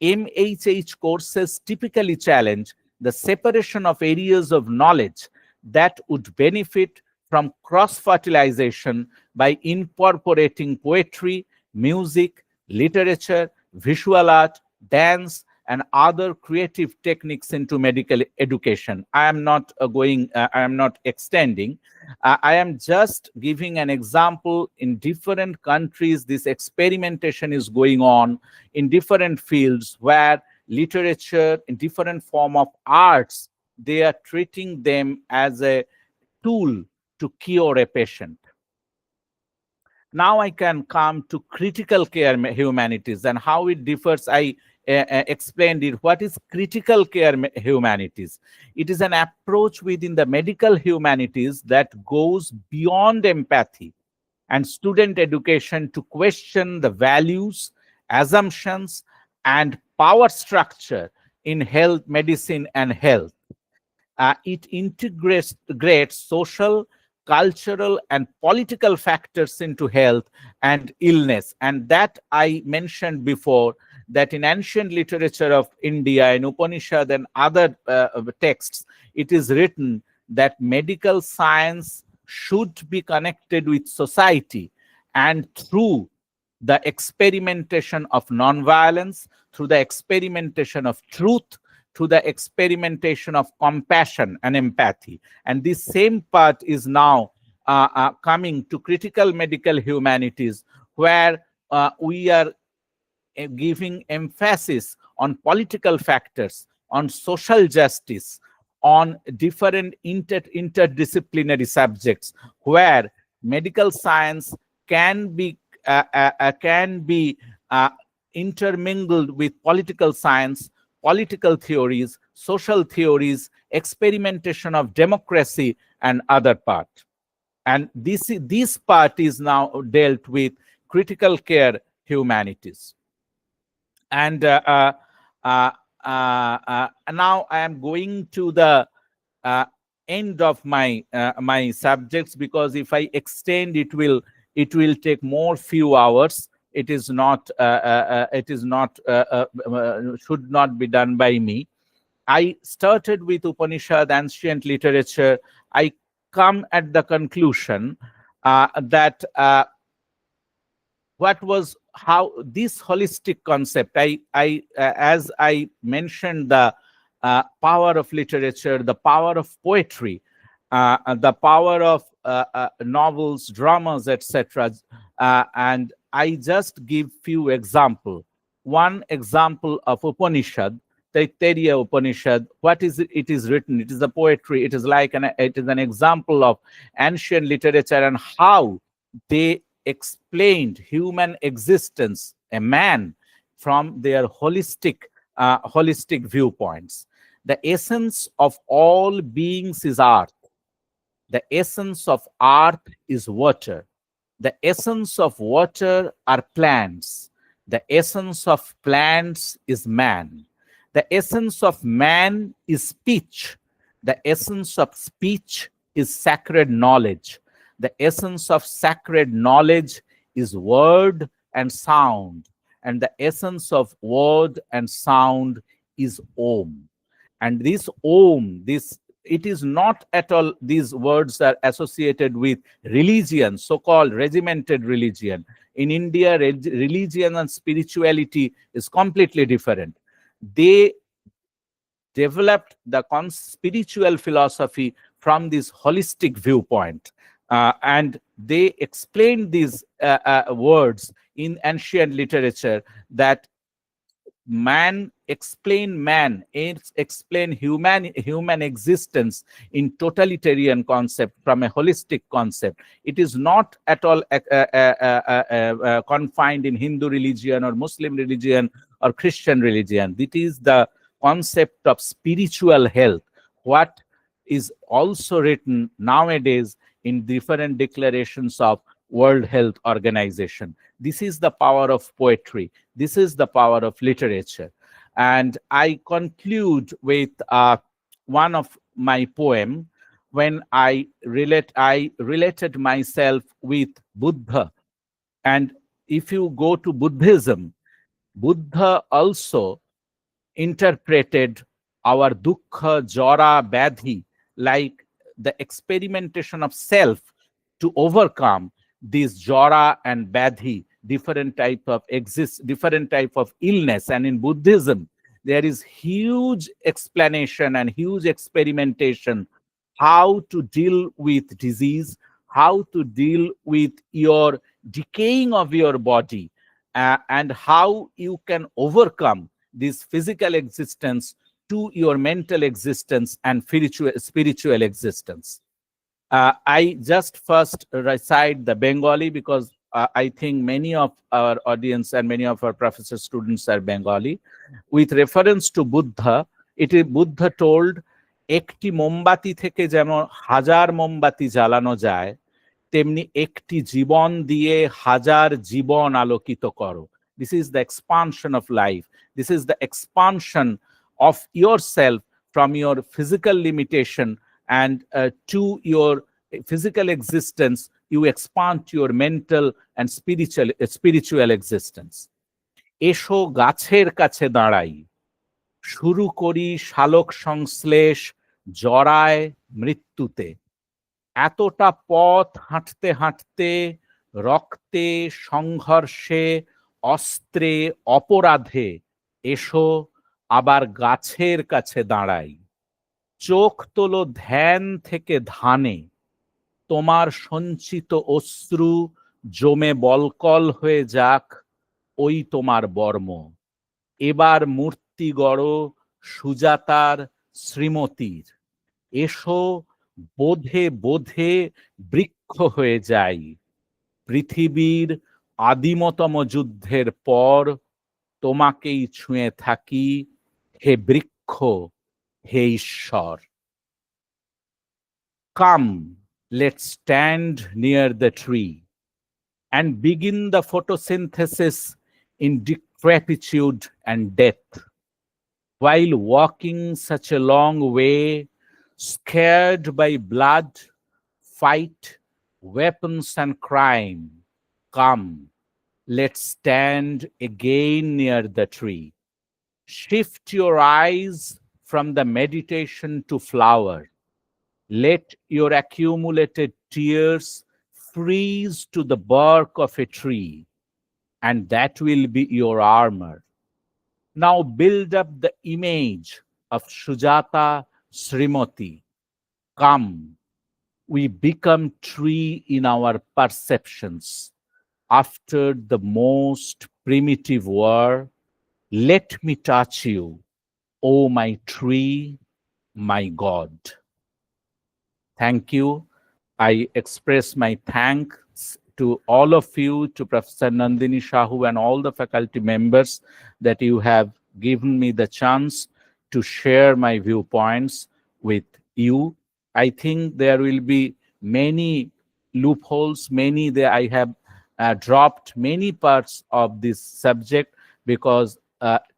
MHH courses typically challenge the separation of areas of knowledge that would benefit from cross fertilization by incorporating poetry, music, literature, visual art, dance, and other creative techniques into medical education. I am not extending. I am just giving an example. In different countries, this experimentation is going on in different fields where literature, in different form of arts, they are treating them as a tool to cure a patient. Now I can come to critical care humanities and how it differs. I explained it. What is critical care humanities? It is an approach within the medical humanities that goes beyond empathy and student education to question the values, assumptions, and power structure in health, medicine, and health. It integrates social, cultural, and political factors into health and illness. And that I mentioned before, that in ancient literature of India, in Upanishad and other texts, it is written that medical science should be connected with society, and through the experimentation of nonviolence, through the experimentation of truth, to the experimentation of compassion and empathy. And this same part is now coming to critical medical humanities, where we are giving emphasis on political factors, on social justice, on different interdisciplinary subjects, where medical science can be uh, intermingled with political science, political theories, social theories, experimentation of democracy, and other part. And this part is now dealt with critical care humanities. And uh, now I am going to the uh, end of my subjects, because if I extend, it will take more few hours. It is not should not be done by me. I started with Upanishad, ancient literature. I come at the conclusion that what was how this holistic concept, as I mentioned, the power of literature, the power of poetry, the power of novels, dramas, etc. And I just give few example. One example of Upanishad, Taittiriya Upanishad. What is it? It is written, it is a poetry, it is an example of ancient literature and how they explained human existence, a man, from their holistic viewpoints. The essence of all beings is earth. The essence of earth is water. The essence of water are plants. The essence of plants is man. The essence of man is speech. The essence of speech is sacred knowledge. The essence of sacred knowledge is word and sound. And the essence of word and sound is Om. And this Om, this it is not at all, these words are associated with religion, so-called regimented religion. In India, religion and spirituality is completely different. They developed the spiritual philosophy from this holistic viewpoint. And they explained these words in ancient literature, that man explain human existence in totalitarian concept, from a holistic concept. It is not at all confined in Hindu religion or Muslim religion or Christian religion. It is the concept of spiritual health, what is also written nowadays in different declarations of World Health Organization. This is the power of poetry. This is the power of literature. And I conclude with one of my poem, when I related myself with Buddha. And if you go to Buddhism, Buddha also interpreted our dukkha, jara, badhi, like the experimentation of self to overcome these jara and badhi, different type of illness. And in Buddhism, there is huge explanation and huge experimentation how to deal with disease, how to deal with your decaying of your body, and how you can overcome this physical existence to your mental existence and spiritual existence. I just first recite the Bengali because I think many of our audience and many of our professor students are Bengali. With reference to Buddha, it is Buddha told, একটি মোমবাতি থেকে যেমন হাজার মোমবাতি জ্বালানো যায়, তেমনি একটি জীবন দিয়ে হাজার জীবন আলোকিত করো. This is the expansion of life. This is the expansion of yourself from your physical limitation, and to your physical existence, you expand to your mental and spiritual existence. এসো গাছের কাছে দাঁড়াই, শুরু করি শালক সংশ্লেষ জরায় মৃত্যুতে। এতটা পথ হাঁটতে হাঁটতে, রক্তে সংঘর্ষে অস্ত্রে অপরাধে, এসো আবার গাছের কাছে দাঁড়াই। চোখ তোলো ধ্যান থেকে ধানে, তোমার সঞ্চিত অশ্রু জমে বলকল হয়ে যাক, ওই তোমার বর্ম। এবার মূর্তি গড় সুজাতার শ্রীমতীর, এসো বোধে বোধে বৃক্ষ হয়ে যাই। পৃথিবীর আদিমতম যুদ্ধের পর তোমাকেই ছুঁয়ে থাকি, হে বৃক্ষ, হে ঈশ্বর। Come, let's stand near the tree and begin the photosynthesis in decrepitude and death. While walking such a long way, scared by blood, fight, weapons, and crime, come, let's stand again near the tree. Shift your eyes from the meditation to flower. Let your accumulated tears freeze to the bark of a tree, and that will be your armor. Now build up the image of Sujata Srimati. Come, we become tree in our perceptions. After the most primitive war, let me touch you, O my tree, my God. Thank you. I express my thanks to all of you, to Professor Nandini, Sahu, and all the faculty members, that you have given me the chance to share my viewpoints with you. I think there will be many loopholes, many that I have dropped many parts of this subject because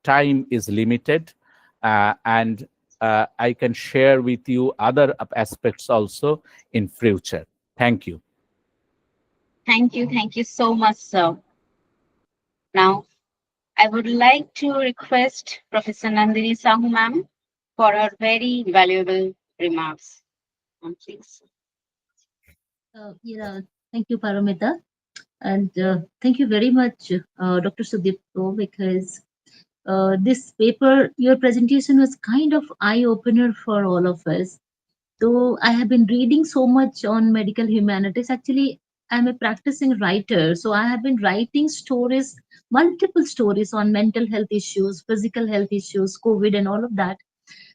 time is limited, and I can share with you other aspects also in future. Thank you. Thank you so much, sir. Now, I would like to request Professor Nandini Sahu ma'am for her very valuable remarks. Please. Yeah, thank you, Paramita. And thank you very much, Dr. Sudipto, because this paper, your presentation was kind of eye-opener for all of us. So I have been reading so much on medical humanities. Actually, I'm a practicing writer, so I have been writing stories, multiple stories on mental health issues, physical health issues, COVID, and all of that.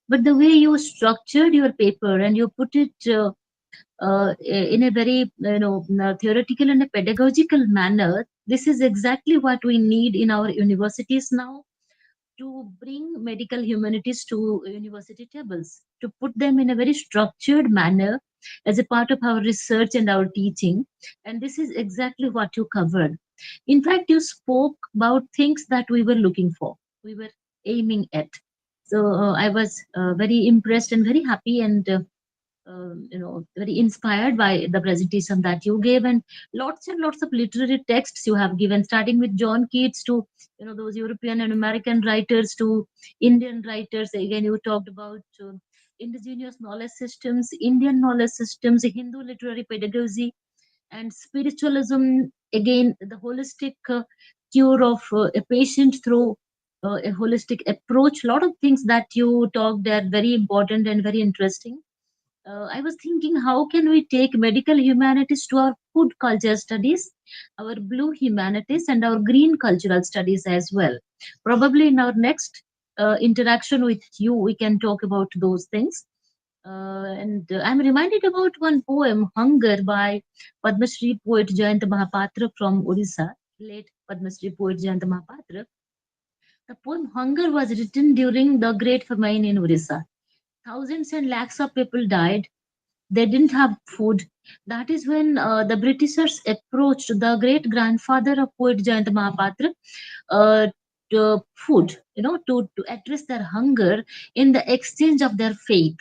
But the way you structured your paper and you put it in a very theoretical and a pedagogical manner, this is exactly what we need in our universities now, to bring medical humanities to university tables, to put them in a very structured manner as a part of our research and our teaching. And this is exactly what you covered. In fact, you spoke about things that we were looking for, we were aiming at. So I was very impressed and very happy, and very inspired by the presentation that you gave, and lots of literary texts you have given, starting with John Keats to those European and American writers to Indian writers. Again, you talked about indigenous knowledge systems, Indian knowledge systems, Hindu literary pedagogy, and spiritualism. Again, the holistic cure of a patient through a holistic approach. A lot of things that you talked are very important and very interesting. I was thinking, how can we take medical humanities to our food culture studies, our blue humanities, and our green cultural studies as well? Probably in our next interaction with you, we can talk about those things. And I'm reminded about one poem, Hunger, by Padma Shri poet Jayant Mahapatra from Odisha, late Padma Shri poet Jayant Mahapatra. The poem Hunger was written during the Great Famine in Odisha. Thousands and lakhs of people died. They didn't have food. That is when the Britishers approached the great grandfather of poet Jayant Mahapatra uh, to food, to address their hunger in the exchange of their faith.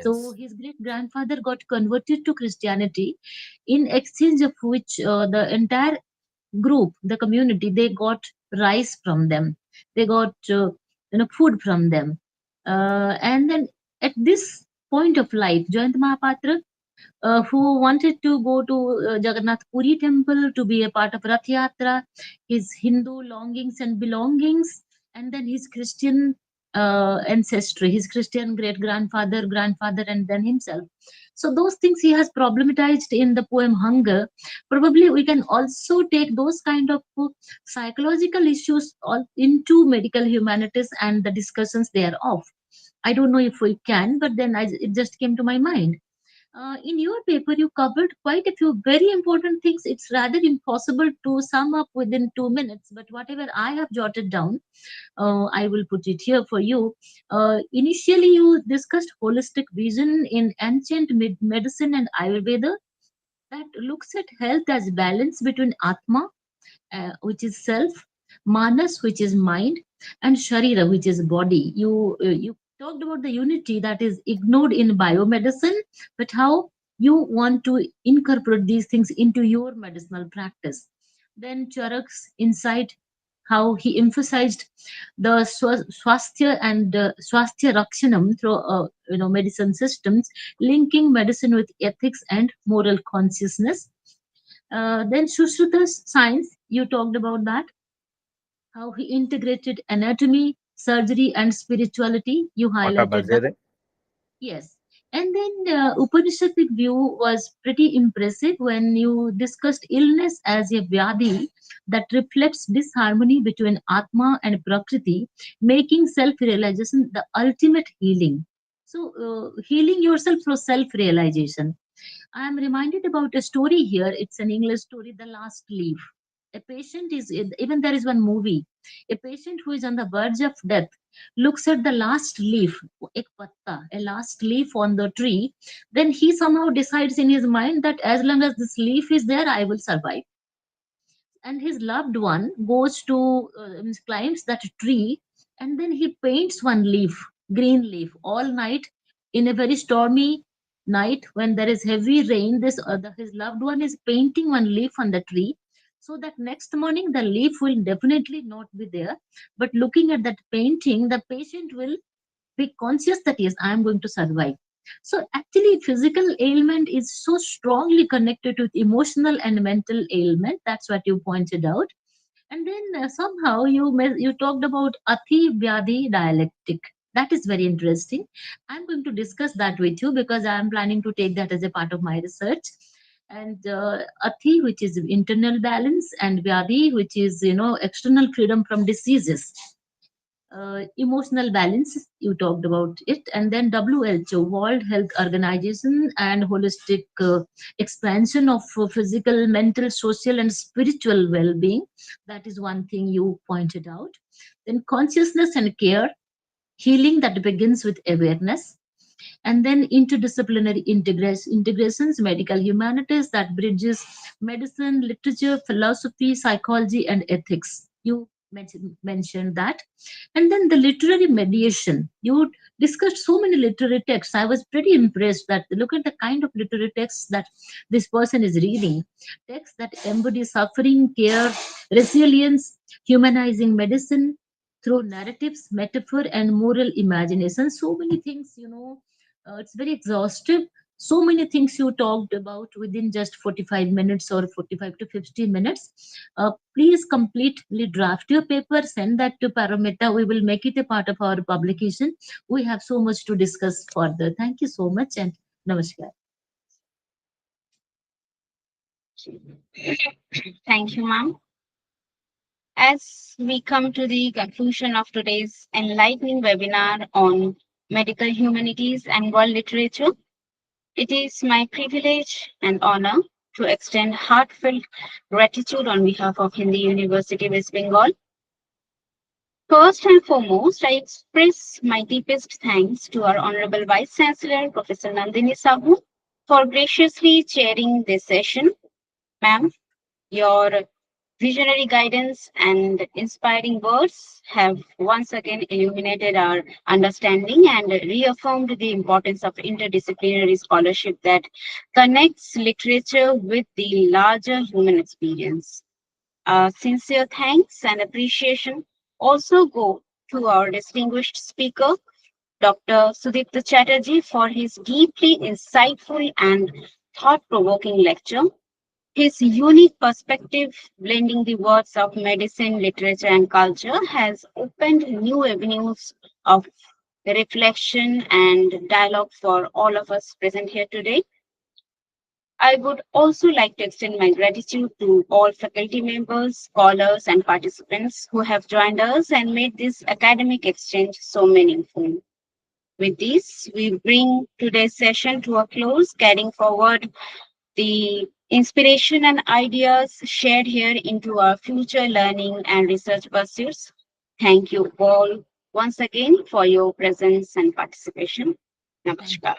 So Yes. his great grandfather got converted to Christianity, in exchange of which the entire group, the community, they got rice from them. They got food from them. And then at this point of life, Jayant Mahapatra, who wanted to go to Jagannath Puri temple to be a part of Rath Yatra, his Hindu longings and belongings, and then his Christian ancestry, his Christian great grandfather, grandfather, and then himself. So those things he has problematized in the poem Hunger. Probably we can also take those kind of psychological issues all into medical humanities and the discussions thereof. I don't know if we can, but then it just came to my mind. In your paper, you covered quite a few very important things. It's rather impossible to sum up within 2 minutes, but whatever I have jotted down, I will put it here for you. Initially, you discussed holistic vision in ancient medicine and Ayurveda that looks at health as balance between Atma, which is self, manas, which is mind, and sharira, which is body. You talked about the unity that is ignored in biomedicine, but how you want to incorporate these things into your medicinal practice. Then Charak's insight, how he emphasized the swasthya and swasthya rakshanam through medicine systems, linking medicine with ethics and moral consciousness. Then Sushruta's science, you talked about that, how he integrated anatomy, surgery, and spirituality. You Kota highlighted that. Bajere. Yes. And then Upanishadic view was pretty impressive when you discussed illness as a vyadhi that reflects disharmony between Atma and Prakriti, making self-realization the ultimate healing. So, healing yourself through self-realization. I am reminded about a story here. It's an English story, The Last Leaf. A patient is, even there is one movie, a patient who is on the verge of death looks at the last leaf, ek patta, a last leaf on the tree, then he somehow decides in his mind that as long as this leaf is there, I will survive. And his loved one goes to climbs that tree, and then he paints one leaf, green leaf, all night in a very stormy night when there is heavy rain. His loved one is painting one leaf on the tree, so that next morning the leaf will definitely not be there. But looking at that painting, the patient will be conscious that yes, I am going to survive. So actually physical ailment is so strongly connected with emotional and mental ailment. That's what you pointed out. And then somehow you talked about ati vyadhi dialectic. That is very interesting. I'm going to discuss that with you because I'm planning to take that as a part of my research. And ati, which is internal balance, and vyadhi, which is external freedom from diseases. Emotional balance, you talked about it. And then WHO, World Health Organization, and holistic expansion of physical, mental, social, and spiritual well-being. That is one thing you pointed out. Then consciousness and care, healing that begins with awareness. And then interdisciplinary integrations, medical humanities that bridges medicine, literature, philosophy, psychology, and ethics. You mentioned that. And then the literary mediation, you discussed so many literary texts. I was pretty impressed that look at the kind of literary texts that this person is reading. Texts that embody suffering, care, resilience, humanizing medicine through narratives, metaphor, and moral imagination. So many things, it's very exhaustive. So many things you talked about within just 45 minutes or 45 to 50 minutes. Please completely draft your paper, send that to Paramita. We will make it a part of our publication. We have so much to discuss further. Thank you so much, and namaskar. Thank you, ma'am. As we come to the conclusion of today's enlightening webinar on medical humanities and world literature, it is my privilege and honor to extend heartfelt gratitude on behalf of Hindi University West Bengal. First and foremost, I express my deepest thanks to our Honorable Vice Chancellor, Professor Nandini Sahu, for graciously chairing this session. Ma'am, your visionary guidance and inspiring words have once again illuminated our understanding and reaffirmed the importance of interdisciplinary scholarship that connects literature with the larger human experience. Sincere thanks and appreciation also go to our distinguished speaker, Dr. Sudipta Chatterjee, for his deeply insightful and thought provoking lecture. His unique perspective, blending the words of medicine, literature, and culture, has opened new avenues of reflection and dialogue for all of us present here today. I would also like to extend my gratitude to all faculty members, scholars, and participants who have joined us and made this academic exchange so meaningful. With this, we bring today's session to a close, carrying forward the inspiration and ideas shared here into our future learning and research pursuits. Thank you all once again for your presence and participation. Thank you. Namaskar.